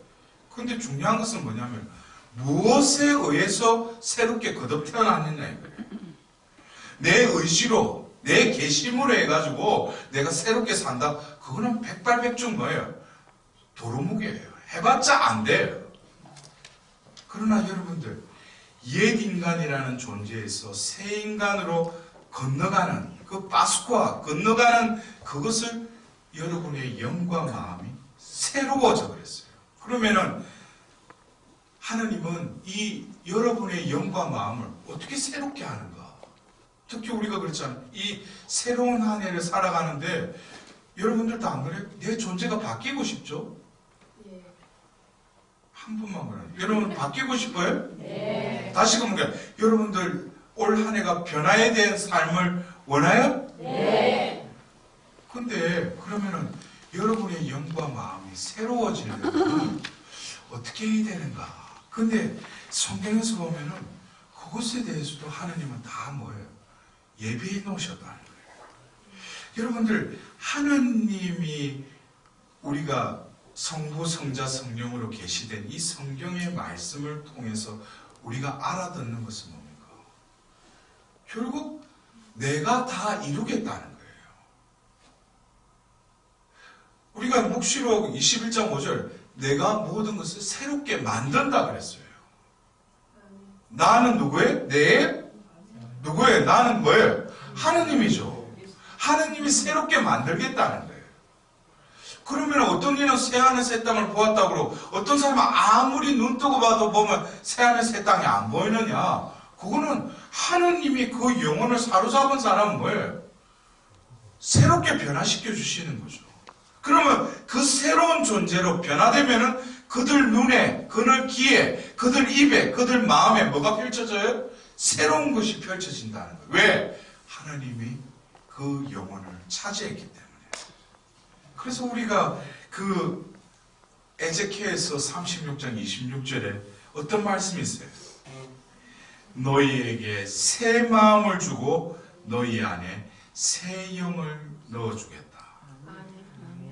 근데 중요한 것은 뭐냐면 무엇에 의해서 새롭게 거듭 태어났느냐 이거예요. 내 의지로, 내 계심으로 해가지고 내가 새롭게 산다. 그거는 백발백중 뭐예요? 도루묵이에요. 해봤자 안 돼요. 그러나 여러분들, 옛 인간이라는 존재에서 새 인간으로 건너가는 그 파스쿠아, 건너가는 그것을 여러분의 영과 마음이 새로워져 그랬어요. 그러면은 하나님은 이 여러분의 영과 마음을 어떻게 새롭게 하는가? 특히 우리가 그렇잖아요. 이 새로운 한 해를 살아가는데 여러분들도 안 그래요? 내 존재가 바뀌고 싶죠? 네. 한 분만 그래요. 여러분 바뀌고 싶어요? 네. 다시 그러면 여러분들 올 한 해가 변화에 대한 삶을 원해요? 네. 근데 그러면은 여러분의 영과 마음이 새로워지려면 어떻게 해야 되는가? 근데 성경에서 보면은 그것에 대해서도 하나님은 다 뭐예요? 예비해 놓으셨다는 거예요. 여러분들, 하나님이 우리가 성부, 성자, 성령으로 계시된 이 성경의 말씀을 통해서 우리가 알아듣는 것은 뭡니까? 결국 내가 다 이루겠다는 거예요. 우리가 묵시록 21장 5절 내가 모든 것을 새롭게 만든다 그랬어요. 나는 누구예요? 누구예요? 나는 뭐예요? 하느님이죠. 하느님이 새롭게 만들겠다는 거예요. 그러면 어떤 이는 새하늘 새 땅을 보았다고 그러고 어떤 사람은 아무리 눈 뜨고 봐도 보면 새하늘 새 땅이 안 보이느냐? 그거는 하느님이 그 영혼을 사로잡은 사람은 뭐예요? 새롭게 변화시켜 주시는 거죠. 그러면 그 새로운 존재로 변화되면은 그들 눈에, 그들 귀에, 그들 입에, 그들 마음에 뭐가 펼쳐져요? 새로운 것이 펼쳐진다는 거예요. 왜? 하나님이 그 영혼을 차지했기 때문에. 그래서 우리가 그 에제키엘서 36장 26절에 어떤 말씀이 있어요? 너희에게 새 마음을 주고 너희 안에 새 영을 넣어주겠다.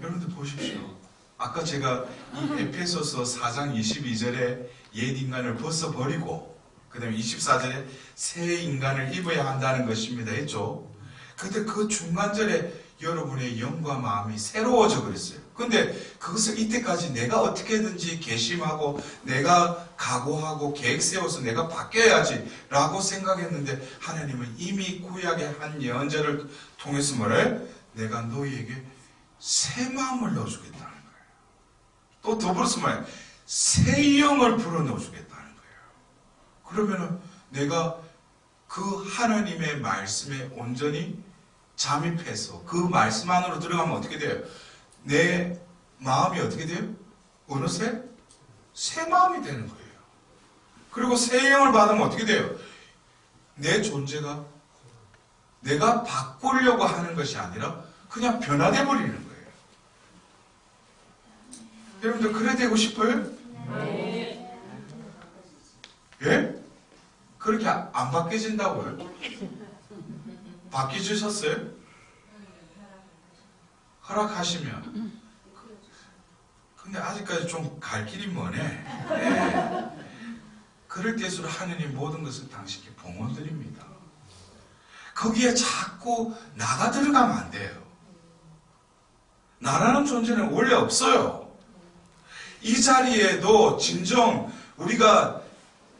여러분들 보십시오. 아까 제가 이 에페소서 4장 22절에 옛 인간을 벗어버리고 그 다음에 24절에 새 인간을 입어야 한다는 것입니다 했죠. 근데 그 중간절에 여러분의 영과 마음이 새로워져 그랬어요. 근데 그것을 이때까지 내가 어떻게든지 결심하고 내가 각오하고 계획 세워서 내가 바뀌어야지 라고 생각했는데 하나님은 이미 구약의 한 예언자를 통해서 뭐래? 내가 너희에게 새 마음을 넣어주겠다는 거예요. 또 더불어서 뭐래? 새 영을 불어넣어주겠다는 거예요. 그러면은 내가 그 하나님의 말씀에 온전히 잠입해서 그 말씀 안으로 들어가면 어떻게 돼요? 내 마음이 어떻게 돼요? 어느새 새 마음이 되는 거예요. 그리고 새 영을 받으면 어떻게 돼요? 내 존재가 내가 바꾸려고 하는 것이 아니라 그냥 변화돼 버리는 거예요. 여러분들 그래 되고 싶어요? 네. 예? 그렇게 안 바뀌어진다고요? 바뀌어주셨어요? 허락하시면. 근데 아직까지 좀 갈 길이 머네. 네. 그럴 때일수록 하느님 모든 것을 당신께 봉헌드립니다. 거기에 자꾸 나가 들어가면 안 돼요. 나라는 존재는 원래 없어요. 이 자리에도 진정 우리가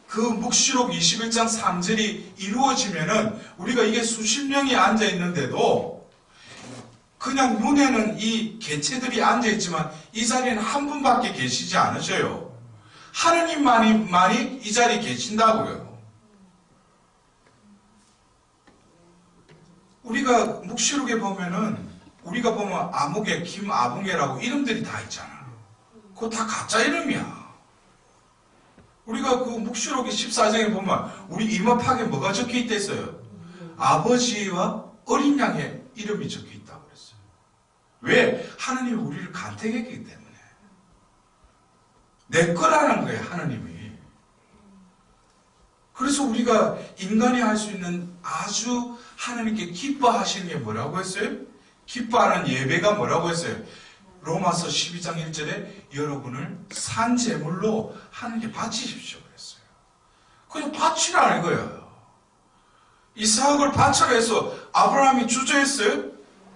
그 묵시록 21장 3절이 이루어지면은 우리가 이게 수십 명이 앉아 있는데도 그냥 눈에는 이 개체들이 앉아 있지만 이 자리에는 한 분밖에 계시지 않으셔요. 하느님만이 이 자리에 계신다고요. 우리가 묵시록에 보면은 우리가 보면 아무개, 김아붕개라고 이름들이 다 있잖아. 그거 다 가짜 이름이야. 우리가 그 묵시록의 14장에 보면 우리 이마팍에 뭐가 적혀 있다 했어요? 아버지와 어린 양의 이름이 적혀 있다고 그랬어요. 왜? 하나님이 우리를 간택했기 때문에. 내 거라는 거예요, 하나님이. 그래서 우리가 인간이 할 수 있는 아주 하나님께 기뻐하시는 게 뭐라고 했어요? 기뻐하는 예배가 뭐라고 했어요? 로마서 12장 1절에 여러분을 산 제물로 하나님께 바치십시오 그랬어요. 그냥 바치라는 거예요. 이삭을 바쳐라 해서 아브라함이 주저했어요?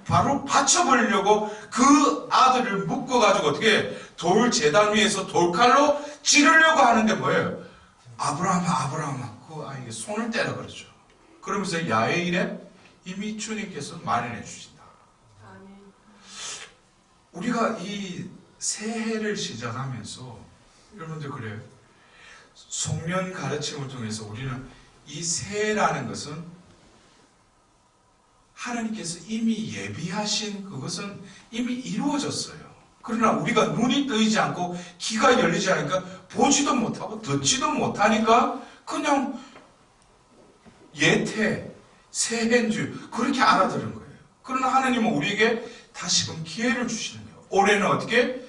바로 바쳐버리려고 그 아들을 묶어가지고 어떻게 돌 제단 위에서 돌칼로 찌르려고 하는데 뭐예요? 아브라함아 그 아이에게 손을 떼라 그러죠. 그러면서 야훼 일에 이미 주님께서 마련해 주신다. 우리가 이 새해를 시작하면서 여러분들 그래요. 송년 가르침을 통해서 우리는 이 새해라는 것은 하나님께서 이미 예비하신 그것은 이미 이루어졌어요. 그러나 우리가 눈이 뜨이지 않고 귀가 열리지 않으니까 보지도 못하고 듣지도 못하니까 그냥 예태, 새해인 줄 그렇게 알아들은 거예요. 그러나 하나님은 우리에게 다시금 기회를 주시는 거예요. 올해는 어떻게?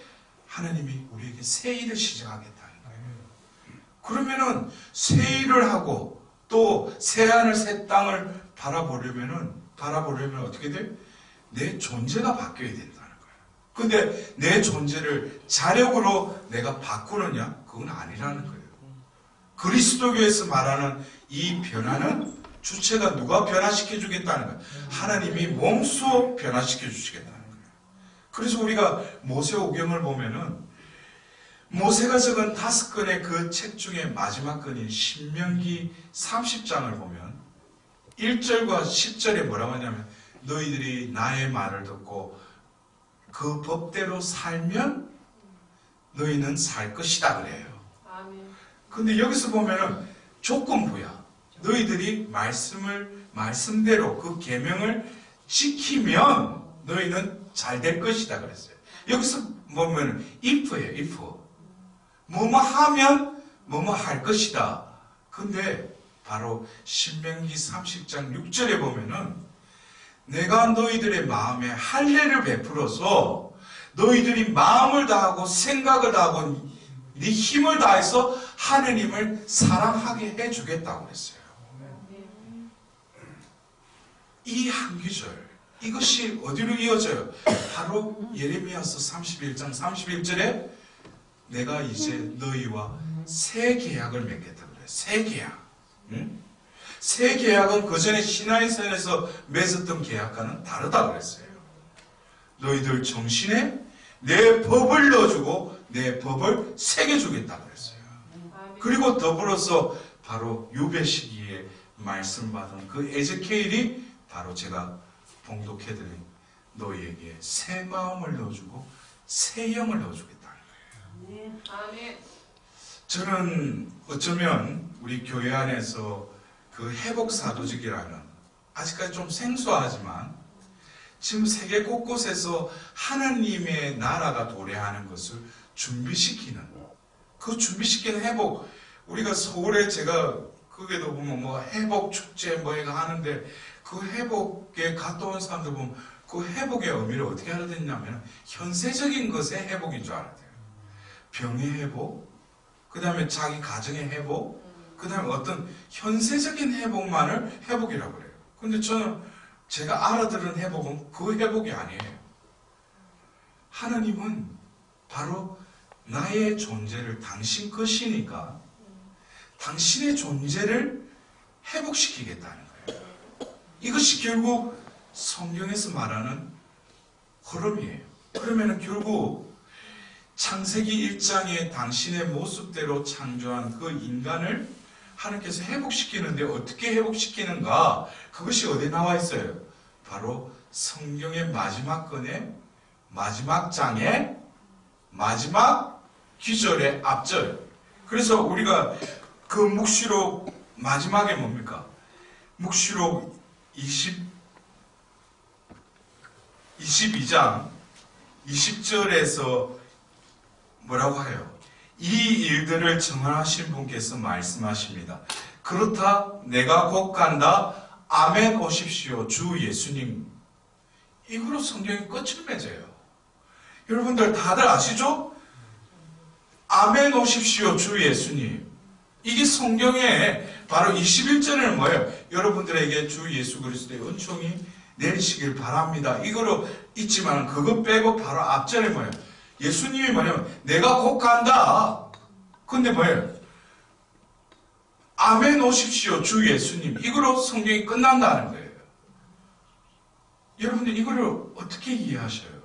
하나님이 우리에게 새 일을 시작하겠다는 거예요. 그러면은 새 일을 하고 또 새하늘 새 땅을 바라보려면 어떻게 돼? 내 존재가 바뀌어야 된다는 거예요. 근데 내 존재를 자력으로 내가 바꾸느냐? 그건 아니라는 거예요. 그리스도교에서 말하는 이 변화는 주체가 누가 변화시켜 주겠다는 거예요. 하나님이 몸소 변화시켜 주시겠다는 거예요. 그래서 우리가 모세오경을 보면은 모세가 적은 5권의 그 책 중에 마지막 권인 신명기 30장을 보면 1절과 10절에 뭐라고 하냐면 너희들이 나의 말을 듣고 그 법대로 살면 너희는 살 것이다 그래요. 근데 여기서 보면은 조건부야. 너희들이 말씀대로 그 계명을 지키면 너희는 잘 될 것이다 그랬어요. 여기서 보면은 if예요, if. 뭐뭐 하면 뭐뭐 할 것이다. 근데 바로 신명기 30장 6절에 보면은 내가 너희들의 마음에 할례를 베풀어서 너희들이 마음을 다하고 생각을 다하고 네 힘을 다해서 하느님을 사랑하게 해주겠다고 그랬어요. 이 한 구절 이것이 어디로 이어져요? 바로 예레미야서 31장 31절에 내가 이제 너희와 새 계약을 맺겠다 그래요. 새 계약. 응? 새 계약은 그 전에 시나이산에서 맺었던 계약과는 다르다 그랬어요. 너희들 정신에 내 법을 넣어주고 내 법을 새겨주겠다 그랬어요. 그리고 더불어서 바로 유배 시기에 말씀받은 그 에zeki엘이 바로 제가 봉독해드린 너희에게 새 마음을 넣어주고 새 영을 넣어주겠다는 거예요. 아멘. 저는 어쩌면 우리 교회 안에서 그 회복사도직이라는 아직까지 좀 생소하지만 지금 세계 곳곳에서 하나님의 나라가 도래하는 것을 준비시키는 그 준비시키는 회복, 우리가 서울에 제가 거기에도 보면 뭐 회복 축제 뭐 해가 하는데 그 회복에 갔다 온 사람들 보면 그 회복의 의미를 어떻게 알아듣냐면 현세적인 것의 회복인 줄 알아요. 병의 회복, 그 다음에 자기 가정의 회복, 그 다음에 어떤 현세적인 회복만을 회복이라고 그래요. 근데 저는 제가 알아들은 회복은 그 회복이 아니에요. 하나님은 바로 나의 존재를 당신 것이니까 당신의 존재를 회복시키겠다는 거예요. 이것이 결국 성경에서 말하는 흐름이에요. 그러면 결국 창세기 1장에 당신의 모습대로 창조한 그 인간을 하나님께서 회복시키는데 어떻게 회복시키는가? 그것이 어디에 나와 있어요? 바로 성경의 마지막 권의 마지막 장의 마지막 기절의 앞절. 그래서 우리가 그 묵시록 마지막에 뭡니까? 묵시록 22장 20절에서 뭐라고 해요? 이 일들을 정하신 분께서 말씀하십니다. 그렇다 내가 곧 간다. 아멘 오십시오. 주 예수님. 이거로 성경이 끝을 맺어요. 여러분들 다들 아시죠? 아멘 오십시오. 주 예수님. 이게 성경에 바로 21절에는 뭐예요? 여러분들에게 주 예수 그리스도의 은총이 내리시길 바랍니다. 이거로 있지만 그거 빼고 바로 앞절에 뭐예요? 예수님이 뭐냐면 내가 곧 간다. 근데 뭐예요? 아멘 오십시오. 주 예수님. 이거로 성경이 끝난다는 거예요. 여러분들 이거를 어떻게 이해하셔요?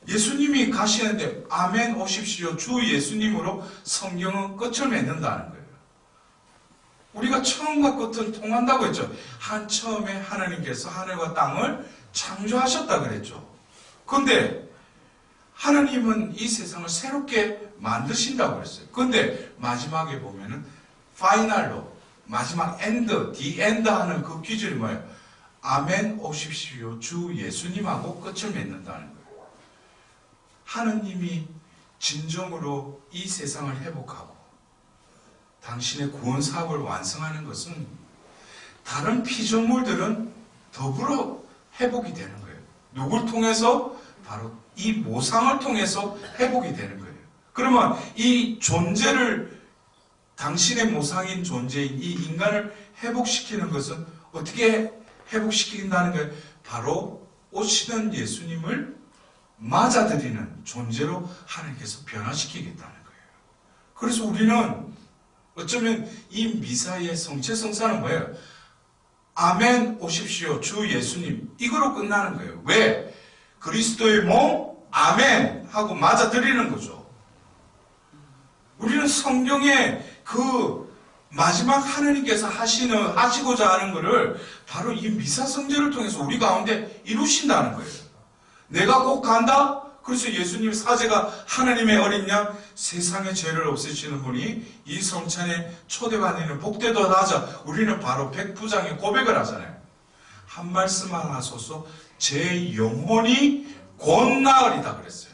예수님이 가시는데 아멘 오십시오. 주 예수님으로 성경은 끝을 맺는다는 거예요. 우리가 처음과 끝은 통한다고 했죠. 처음에 하나님께서 하늘과 땅을 창조하셨다 그랬죠. 그런데 하나님은 이 세상을 새롭게 만드신다고 그랬어요. 그런데 마지막에 보면은 파이널로 마지막 엔드, 디 엔드 하는 그 기준이 뭐예요? 아멘 오십시오. 주 예수님하고 끝을 맺는다는 거예요. 하느님이 진정으로 이 세상을 회복하고 당신의 구원 사업을 완성하는 것은 다른 피조물들은 더불어 회복이 되는 거예요. 누굴 통해서? 바로 이 모상을 통해서 회복이 되는 거예요. 그러면 이 존재를 당신의 모상인 존재인 이 인간을 회복시키는 것은 어떻게 회복시킨다는 거예요? 바로 오시는 예수님을 맞아들이는 존재로 하나님께서 변화시키겠다는 거예요. 그래서 우리는 어쩌면 이 미사의 성체성사는 뭐예요? 아멘 오십시오. 주 예수님. 이거로 끝나는 거예요. 왜? 그리스도의 몸 아멘 하고 맞아들이는 거죠. 우리는 성경에 그 마지막 하나님께서 하시고자 하는 것을 바로 이 미사 성제를 통해서 우리 가운데 이루신다는 거예요. 내가 곧 간다? 그래서 예수님 사제가 하나님의 어린 양 세상의 죄를 없애시는 분이 이 성찬에 초대받는 복되도다 하자. 우리는 바로 백부장의 고백을 하잖아요. 한 말씀만 하소서 제 영혼이 곧 나으리다 그랬어요.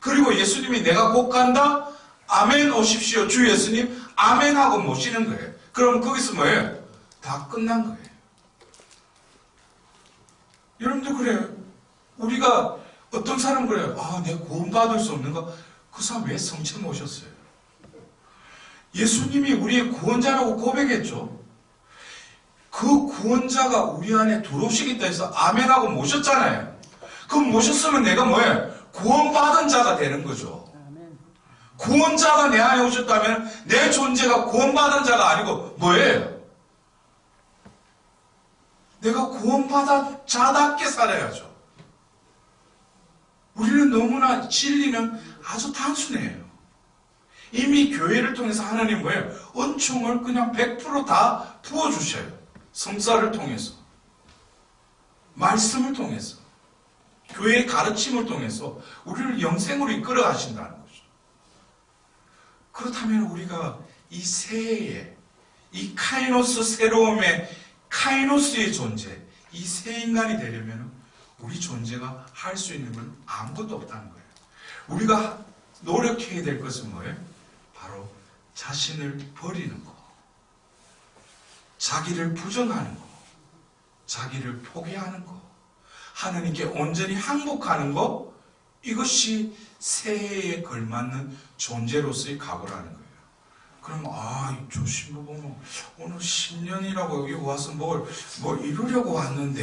그리고 예수님이 내가 곧 간다? 아멘 오십시오. 주 예수님 아멘 하고 모시는 거예요. 그럼 거기서 뭐예요? 다 끝난 거예요. 여러분들 그래요. 우리가 어떤 사람 그래요. 내가 구원받을 수 없는가? 그 사람 왜 성체 모셨어요? 예수님이 우리의 구원자라고 고백했죠. 그 구원자가 우리 안에 들어오시겠다 해서 아멘하고 모셨잖아요. 그럼 모셨으면 내가 뭐예요? 구원받은 자가 되는 거죠. 구원자가 내 안에 오셨다면 내 존재가 구원받은 자가 아니고 뭐예요? 내가 구원받은 자답게 살아야죠. 우리는 너무나 진리는 아주 단순해요. 이미 교회를 통해서 하나님 뭐예요? 은총을 그냥 100%다 부어주셔요. 성사를 통해서, 말씀을 통해서, 교회의 가르침을 통해서 우리를 영생으로 이끌어 가신다는 거죠. 그렇다면 우리가 이 새해에 이 카이노스 새로움의 카이노스의 존재, 이 새 인간이 되려면 우리 존재가 할 수 있는 건 아무것도 없다는 거예요. 우리가 노력해야 될 것은 뭐예요? 바로 자신을 버리는 거, 자기를 부정하는 거, 자기를 포기하는 거, 하나님께 온전히 항복하는 거, 이것이 새해에 걸맞는 존재로서의 각오라는 거예요. 그럼 저 신부 보면 오늘 10년이라고 여기 와서 뭘 이루려고 왔는데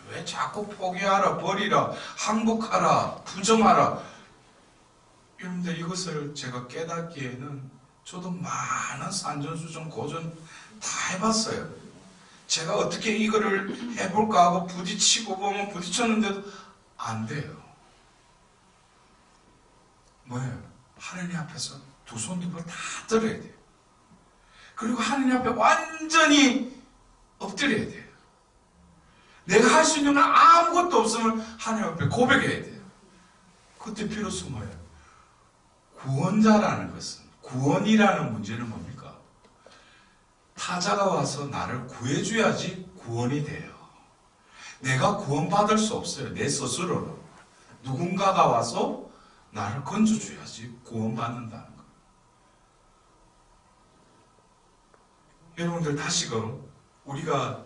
왜 자꾸 포기하라, 버리라, 항복하라, 부정하라. 여러분들, 이것을 제가 깨닫기에는 저도 많은 산전수전, 고전 다 해봤어요. 제가 어떻게 이거를 해볼까 하고 부딪히고 보면 부딪혔는데도 안 돼요. 뭐예요? 하나님 앞에서 두 손 두 발 다 들어야 돼요. 그리고 하나님 앞에 완전히 엎드려야 돼요. 내가 할 수 있는 건 아무것도 없으면 하나님 앞에 고백해야 돼요. 그때 비로소 뭐예요? 구원자라는 것은, 구원이라는 문제는 뭡니까? 타자가 와서 나를 구해줘야지 구원이 돼요. 내가 구원받을 수 없어요. 내 스스로는. 누군가가 와서 나를 건져줘야지 구원받는다는 거예요. 여러분들, 다시금 우리가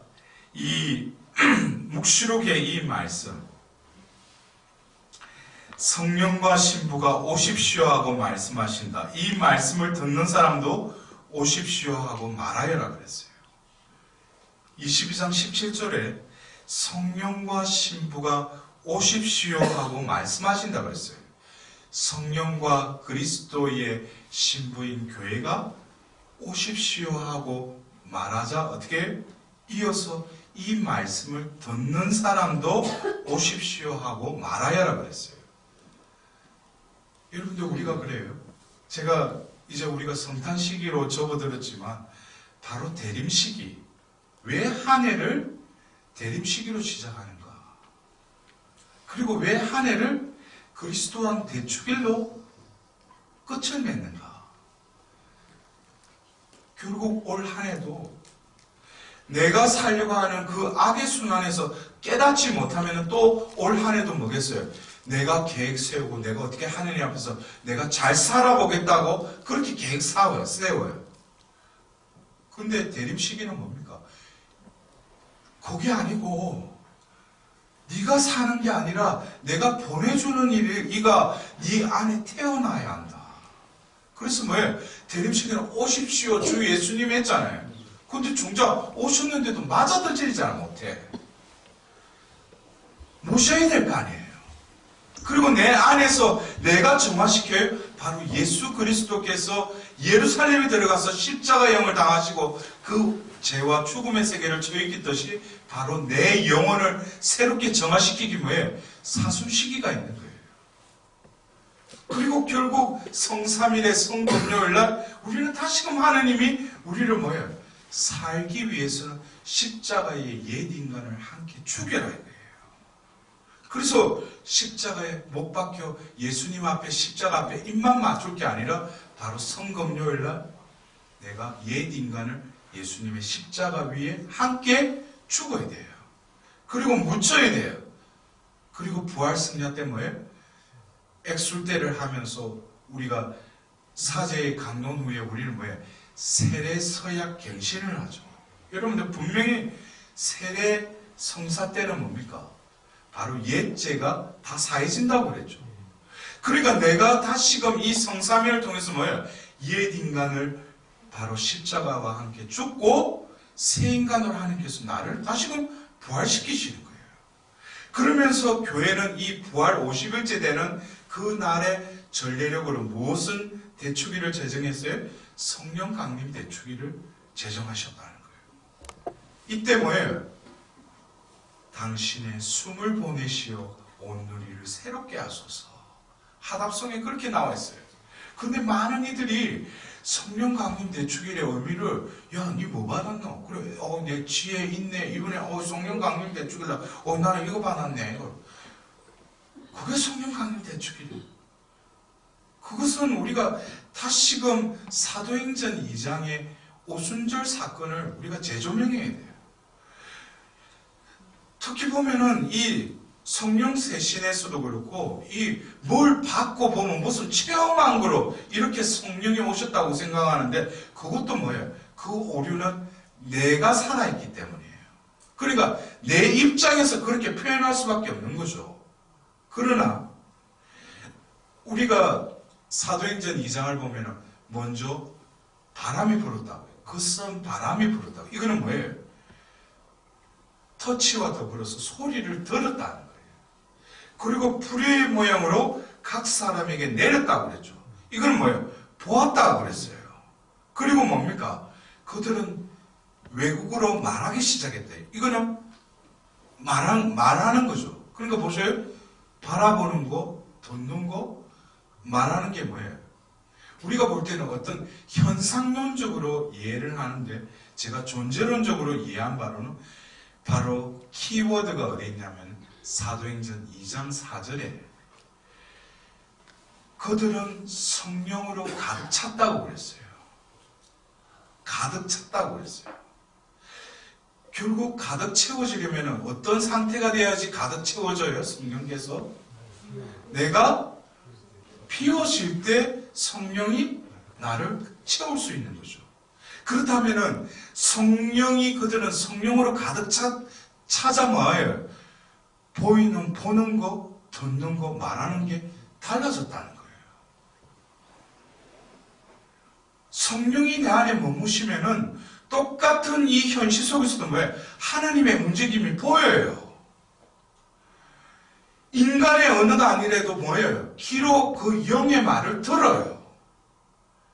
이 묵시록의 이 말씀, 성령과 신부가 오십시오 하고 말씀하신다. 이 말씀을 듣는 사람도 오십시오 하고 말하여라 그랬어요. 22장 17절에 성령과 신부가 오십시오 하고 말씀하신다 그랬어요. 성령과 그리스도의 신부인 교회가 오십시오 하고 말하자 어떻게 이어서 이 말씀을 듣는 사람도 오십시오 하고 말하여라 그랬어요. 여러분들, 우리가 그래요. 제가 이제 우리가 성탄 시기로 접어들었지만 바로 대림 시기. 왜 한 해를 대림 시기로 시작하는가? 그리고 왜 한 해를 그리스도랑 대축일로 끝을 맺는가? 결국 올 한 해도 내가 살려고 하는 그 악의 순환에서 깨닫지 못하면 또 올 한 해도 뭐겠어요? 내가 계획 세우고 내가 어떻게 하느냐 앞에서 내가 잘 살아보겠다고 그렇게 계획 세워요. 근데 대림 시기는 뭡니까? 그게 아니고 네가 사는 게 아니라 내가 보내주는 이가 네 안에 태어나야 한다. 그래서 뭐예요? 대림 시기는 오십시오 주 예수님 했잖아요. 근데 정작 오셨는데도 맞아떨어지잖아 못해. 모셔야 될 거 아니에요. 그리고 내 안에서 내가 정화시켜요. 바로 예수 그리스도께서 예루살렘에 들어가서 십자가 영을 당하시고 그 죄와 죽음의 세계를 저이깃듯이 바로 내 영혼을 새롭게 정화시키기 위해 사순시기가 있는 거예요. 그리고 결국 성삼일의 성금요일날 우리는 다시금 하나님이 우리를 뭐예요? 살기 위해서는 십자가의 옛 인간을 함께 죽여라 이거예요. 그래서 십자가에 못 박혀 예수님 앞에 십자가 앞에 입만 맞출 게 아니라 바로 성금요일날 내가 옛 인간을 예수님의 십자가 위에 함께 죽어야 돼요. 그리고 묻혀야 돼요. 그리고 부활승리할 때 뭐예요? 액술대를 하면서 우리가 사제의 강론 후에 우리는 뭐예요? 세례 서약 갱신을 하죠. 여러분들, 분명히 세례 성사 때는 뭡니까? 바로 옛죄가 다 사해진다고 그랬죠. 그러니까 내가 다시금 이 성삼위를 통해서 뭐예요? 옛 인간을 바로 십자가와 함께 죽고 새 인간으로 하나님께서 나를 다시금 부활시키시는 거예요. 그러면서 교회는 이 부활 50일째 되는 그 날의 전례력으로 무엇은 대축일을 제정했어요? 성령 강림 대축일을 제정하셨다는 거예요. 이때 뭐예요? 당신의 숨을 보내시어 온 누리를 새롭게 하소서. 하답성에 그렇게 나와 있어요. 근데 많은 이들이 성령 강림 대축일의 의미를 야, 니 뭐 받았노? 그래, 내 지혜 있네. 이번에 성령 강림 대축일라. 나는 이거 받았네. 그게 성령 강림 대축일이에요. 그것은 우리가 다시금 사도행전 2장의 오순절 사건을 우리가 재조명해야 돼요. 특히 보면은 이 성령 세신에서도 그렇고 이 뭘 받고 보면 무슨 체험한 거로 이렇게 성령이 오셨다고 생각하는데 그것도 뭐예요? 그 오류는 내가 살아있기 때문이에요. 그러니까 내 입장에서 그렇게 표현할 수밖에 없는 거죠. 그러나 우리가 사도행전 2장을 보면은 먼저 바람이 불었다고요. 그 선 바람이 불었다고. 이거는 뭐예요? 터치와 더불어서 소리를 들었다는 거예요. 그리고 불의 모양으로 각 사람에게 내렸다고 그랬죠. 이건 뭐예요? 보았다고 그랬어요. 그리고 뭡니까? 그들은 외국어로 말하기 시작했대요. 이거는 말하는 거죠. 그러니까 보세요. 바라보는 거, 듣는 거, 말하는 게 뭐예요? 우리가 볼 때는 어떤 현상론적으로 이해를 하는데 제가 존재론적으로 이해한 바로는 바로 키워드가 어디 있냐면 사도행전 2장 4절에 그들은 성령으로 가득 찼다고 그랬어요. 가득 찼다고 그랬어요. 결국 가득 채워지려면 어떤 상태가 돼야지 가득 채워져요? 성령께서 내가 비워질 때 성령이 나를 채울 수 있는 거죠. 그렇다면은 그들은 성령으로 가득 차자 뭐예요? 보는 거, 듣는 거, 말하는 게 달라졌다는 거예요. 성령이 내 안에 머무시면은 똑같은 이 현실 속에서도 뭐예요? 하나님의 움직임이 보여요. 인간의 언어가 아니라도 뭐예요? 귀로 그 영의 말을 들어요.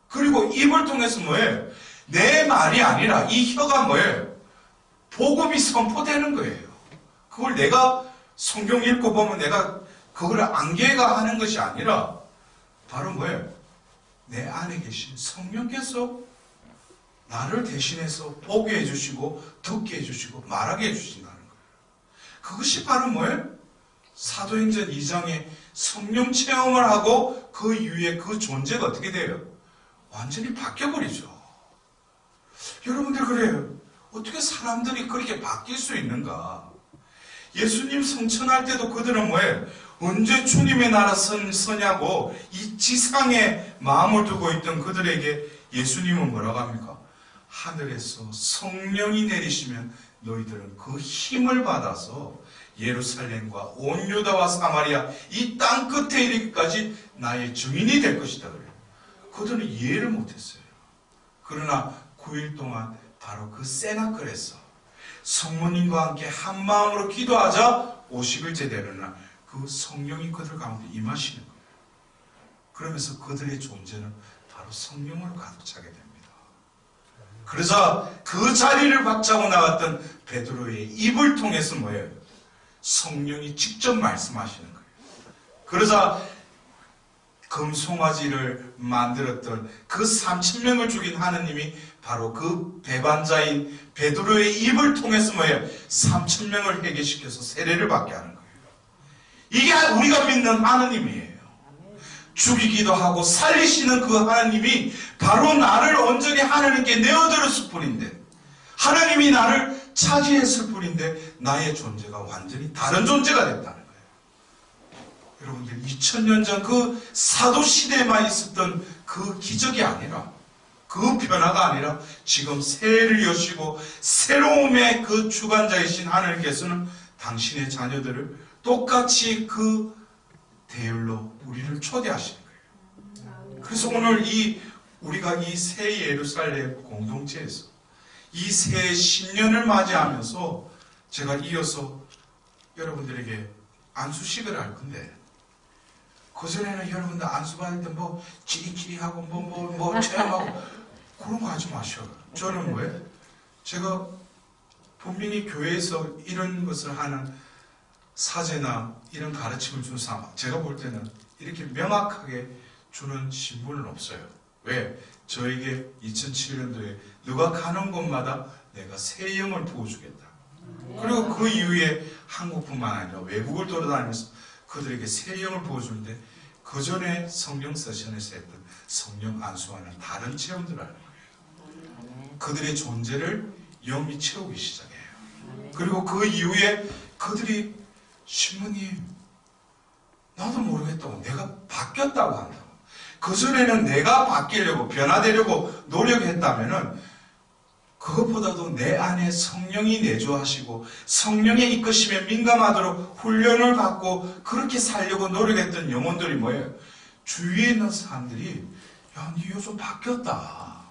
그리고 입을 통해서 뭐예요? 내 말이 아니라 이 혀가 뭐예요? 복음이 선포되는 거예요. 그걸 내가 성경 읽고 보면 내가 그걸 안개가 하는 것이 아니라 바로 뭐예요? 내 안에 계신 성령께서 나를 대신해서 보게 해주시고 듣게 해주시고 말하게 해주신다는 거예요. 그것이 바로 뭐예요? 사도행전 2장에 성령 체험을 하고 그 이후에 그 존재가 어떻게 돼요? 완전히 바뀌어버리죠. 여러분들 그래요. 어떻게 사람들이 그렇게 바뀔 수 있는가? 예수님 성천할 때도 그들은 뭐예요? 언제 주님의 나라 서냐고 이 지상에 마음을 두고 있던 그들에게 예수님은 뭐라고 합니까? 하늘에서 성령이 내리시면 너희들은 그 힘을 받아서 예루살렘과 온 유다와 사마리아 이 땅 끝에 이르기까지 나의 증인이 될 것이다 그래요. 그들은 이해를 못했어요. 그러나 9일 동안 바로 그 세나클에서 성모님과 함께 한 마음으로 기도하자 50일째 되는 날 그 성령이 그들 가운데 임하시는 거예요. 그러면서 그들의 존재는 바로 성령으로 가득 차게 됩니다. 그래서 그 자리를 박차고 나왔던 베드로의 입을 통해서 뭐예요? 성령이 직접 말씀하시는 거예요. 그러자 금송아지를 만들었던 그 3,000명을 죽인 하느님이 바로 그 배반자인 베드로의 입을 통해서 뭐예요? 3,000명을 회개시켜서 세례를 받게 하는 거예요. 이게 우리가 믿는 하느님이에요. 죽이기도 하고 살리시는 그 하나님이 바로 나를 온전히 하나님께 내어드렸을 뿐인데 하나님이 나를 차지했을 뿐인데 나의 존재가 완전히 다른 존재가 됐다는 거예요. 여러분들 2000년 전 그 사도시대에만 있었던 그 기적이 아니라 그 변화가 아니라 지금 새해를 여시고 새로움의 그 주관자이신 하나님께서는 당신의 자녀들을 똑같이 그 대열로 우리를 초대하시는 거예요. 그래서 오늘 우리가 이 새 예루살렘 공동체에서 이 새 신년을 맞이하면서 제가 이어서 여러분들에게 안수식을 할 건데, 그전에는 여러분들 안수 받을 때 뭐 찌릿찌릿하고 뭐 체험하고 그런 거 하지 마셔. 저는 뭐예요? 제가 분명히 교회에서 이런 것을 하는 사제나 이런 가르침을 준 사람, 제가 볼 때는 이렇게 명확하게 주는 신분은 없어요. 왜? 저에게 2007년도에 너가 가는 곳마다 내가 새 영을 부어주겠다. 그리고 그 이후에 한국뿐만 아니라 외국을 돌아다니면서 그들에게 새 영을 부어주는데, 그 전에 성령 세션에서 했던 성령 안수와는 다른 체험들을 하는 거예요. 그들의 존재를 영이 채우기 시작해요. 그리고 그 이후에 그들이 신부님, 나도 모르겠다고, 내가 바뀌었다고 한다고. 그전에는 내가 바뀌려고, 변화되려고 노력했다면은, 그것보다도 내 안에 성령이 내주하시고 성령의 이끄심에 민감하도록 훈련을 받고 그렇게 살려고 노력했던 영혼들이 뭐예요? 주위에 있는 사람들이, 야, 니 요즘 바뀌었다.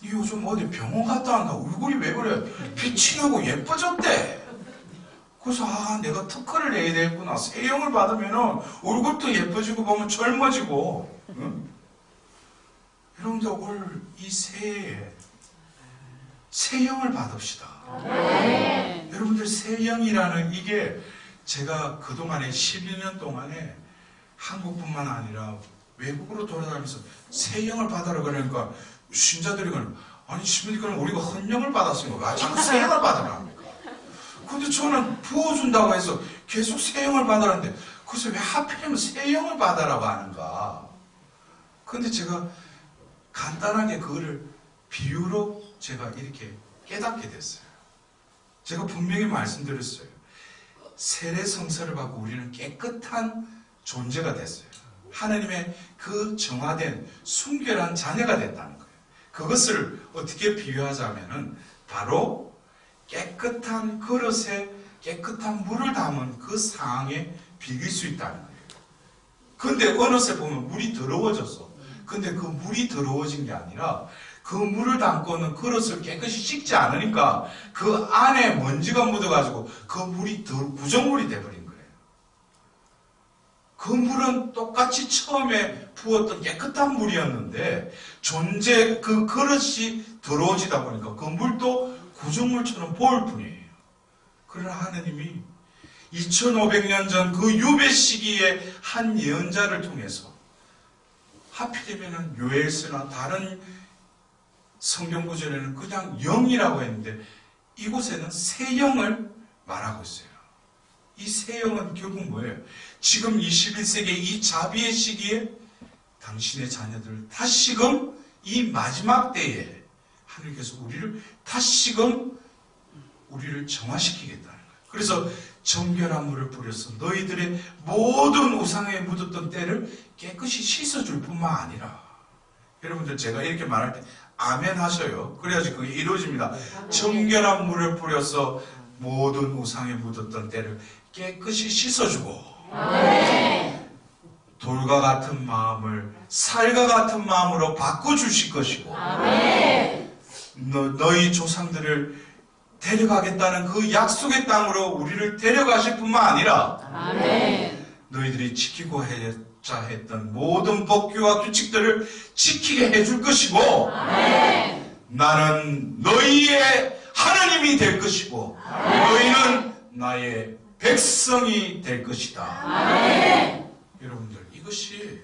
니 요즘 어디 병원 갔다 왔나? 얼굴이 왜 그래? 빛이 나고 예뻐졌대. 그래서 내가 특허를 내야 되겠구나. 새 영을 받으면 얼굴도 예뻐지고 보면 젊어지고. 응? 여러분들 올 이 새해에 새 영을 받읍시다. 여러분들 새 영이라는 이게 제가 그동안에 12년 동안에 한국뿐만 아니라 외국으로 돌아다니면서 새 영을 받으라 그러니까 신자들이 그러는, 아니 신부님께는 우리가 헌영을 받았으니까 왜 자꾸 새 영을 받으라. 근데 저는 부어준다고 해서 계속 새 영을 받으라는데, 그래서 왜 하필이면 새 영을 받으라고 하는가. 근데 제가 간단하게 그거를 비유로 제가 이렇게 깨닫게 됐어요. 제가 분명히 말씀드렸어요. 세례 성사를 받고 우리는 깨끗한 존재가 됐어요. 하나님의 그 정화된 순결한 자녀가 됐다는 거예요. 그것을 어떻게 비유하자면은 바로 깨끗한 그릇에 깨끗한 물을 담은 그 상황에 비길 수 있다는 거예요. 근데 어느새 보면 물이 더러워졌어. 근데 그 물이 더러워진 게 아니라 그 물을 담고는 그릇을 깨끗이 씻지 않으니까 그 안에 먼지가 묻어가지고 그 물이 부정물이 돼버린 거예요. 그 물은 똑같이 처음에 부었던 깨끗한 물이었는데 그 그릇이 더러워지다 보니까 그 물도 구정물처럼 보일 뿐이에요. 그러나 하느님이 2500년 전 그 유배 시기에 한 예언자를 통해서, 하필이면 요엘서나 다른 성경 구절에는 그냥 영이라고 했는데 이곳에는 새 영을 말하고 있어요. 이 새 영은 결국 뭐예요? 지금 21세기 이 자비의 시기에 당신의 자녀들을 다시금 이 마지막 때에 하나님께서 우리를 다시금 우리를 정화시키겠다는 거예요. 그래서 정결한 물을 뿌려서 너희들의 모든 우상에 묻었던 때를 깨끗이 씻어줄 뿐만 아니라, 여러분들 제가 이렇게 말할 때 아멘 하셔요. 그래야지 그게 이루어집니다. 정결한 물을 뿌려서 모든 우상에 묻었던 때를 깨끗이 씻어주고, 돌과 같은 마음을 살과 같은 마음으로 바꿔주실 것이고, 너희 조상들을 데려가겠다는 그 약속의 땅으로 우리를 데려가실 뿐만 아니라 너희들이 지키고 해자 했던 모든 법규와 규칙들을 지키게 해줄 것이고, 나는 너희의 하나님이 될 것이고 너희는 나의 백성이 될 것이다. 여러분들, 이것이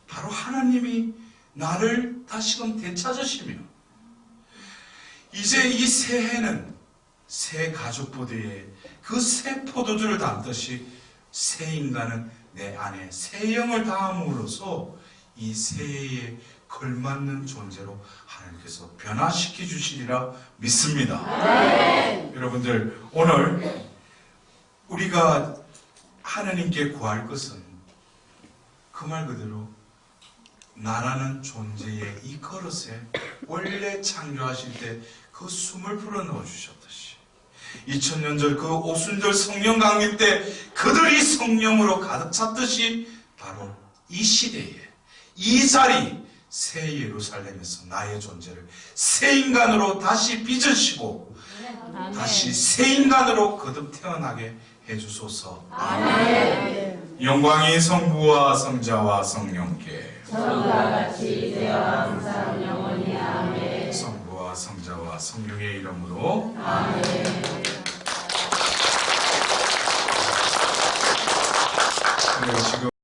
바로 하나님이 나를 다시금 되찾으시며, 이제 이 새해는 새 가죽보드에 그 새 포도주를 담듯이 새 인간은 내 안에 새 영을 담음으로써 이 새해에 걸맞는 존재로 하나님께서 변화시켜 주시리라 믿습니다. 여러분들, 오늘 우리가 하나님께 구할 것은 그 말 그대로 나라는 존재의 이 그릇에 원래 창조하실 때 그 숨을 불어넣어 주셨듯이 2000년 전 그 오순절 성령 강림 때 그들이 성령으로 가득 찼듯이 바로 이 시대에 이 자리 새 예루살렘에서 나의 존재를 새 인간으로 다시 빚으시고 다시 새 인간으로 거듭 태어나게 해주소서. 아멘. 영광이 성부와 성자와 성령께 처음과 같이 이제와 항상 영원히 아멘. 성부와 성자와 성령의 이름으로 아멘. 그리고 지금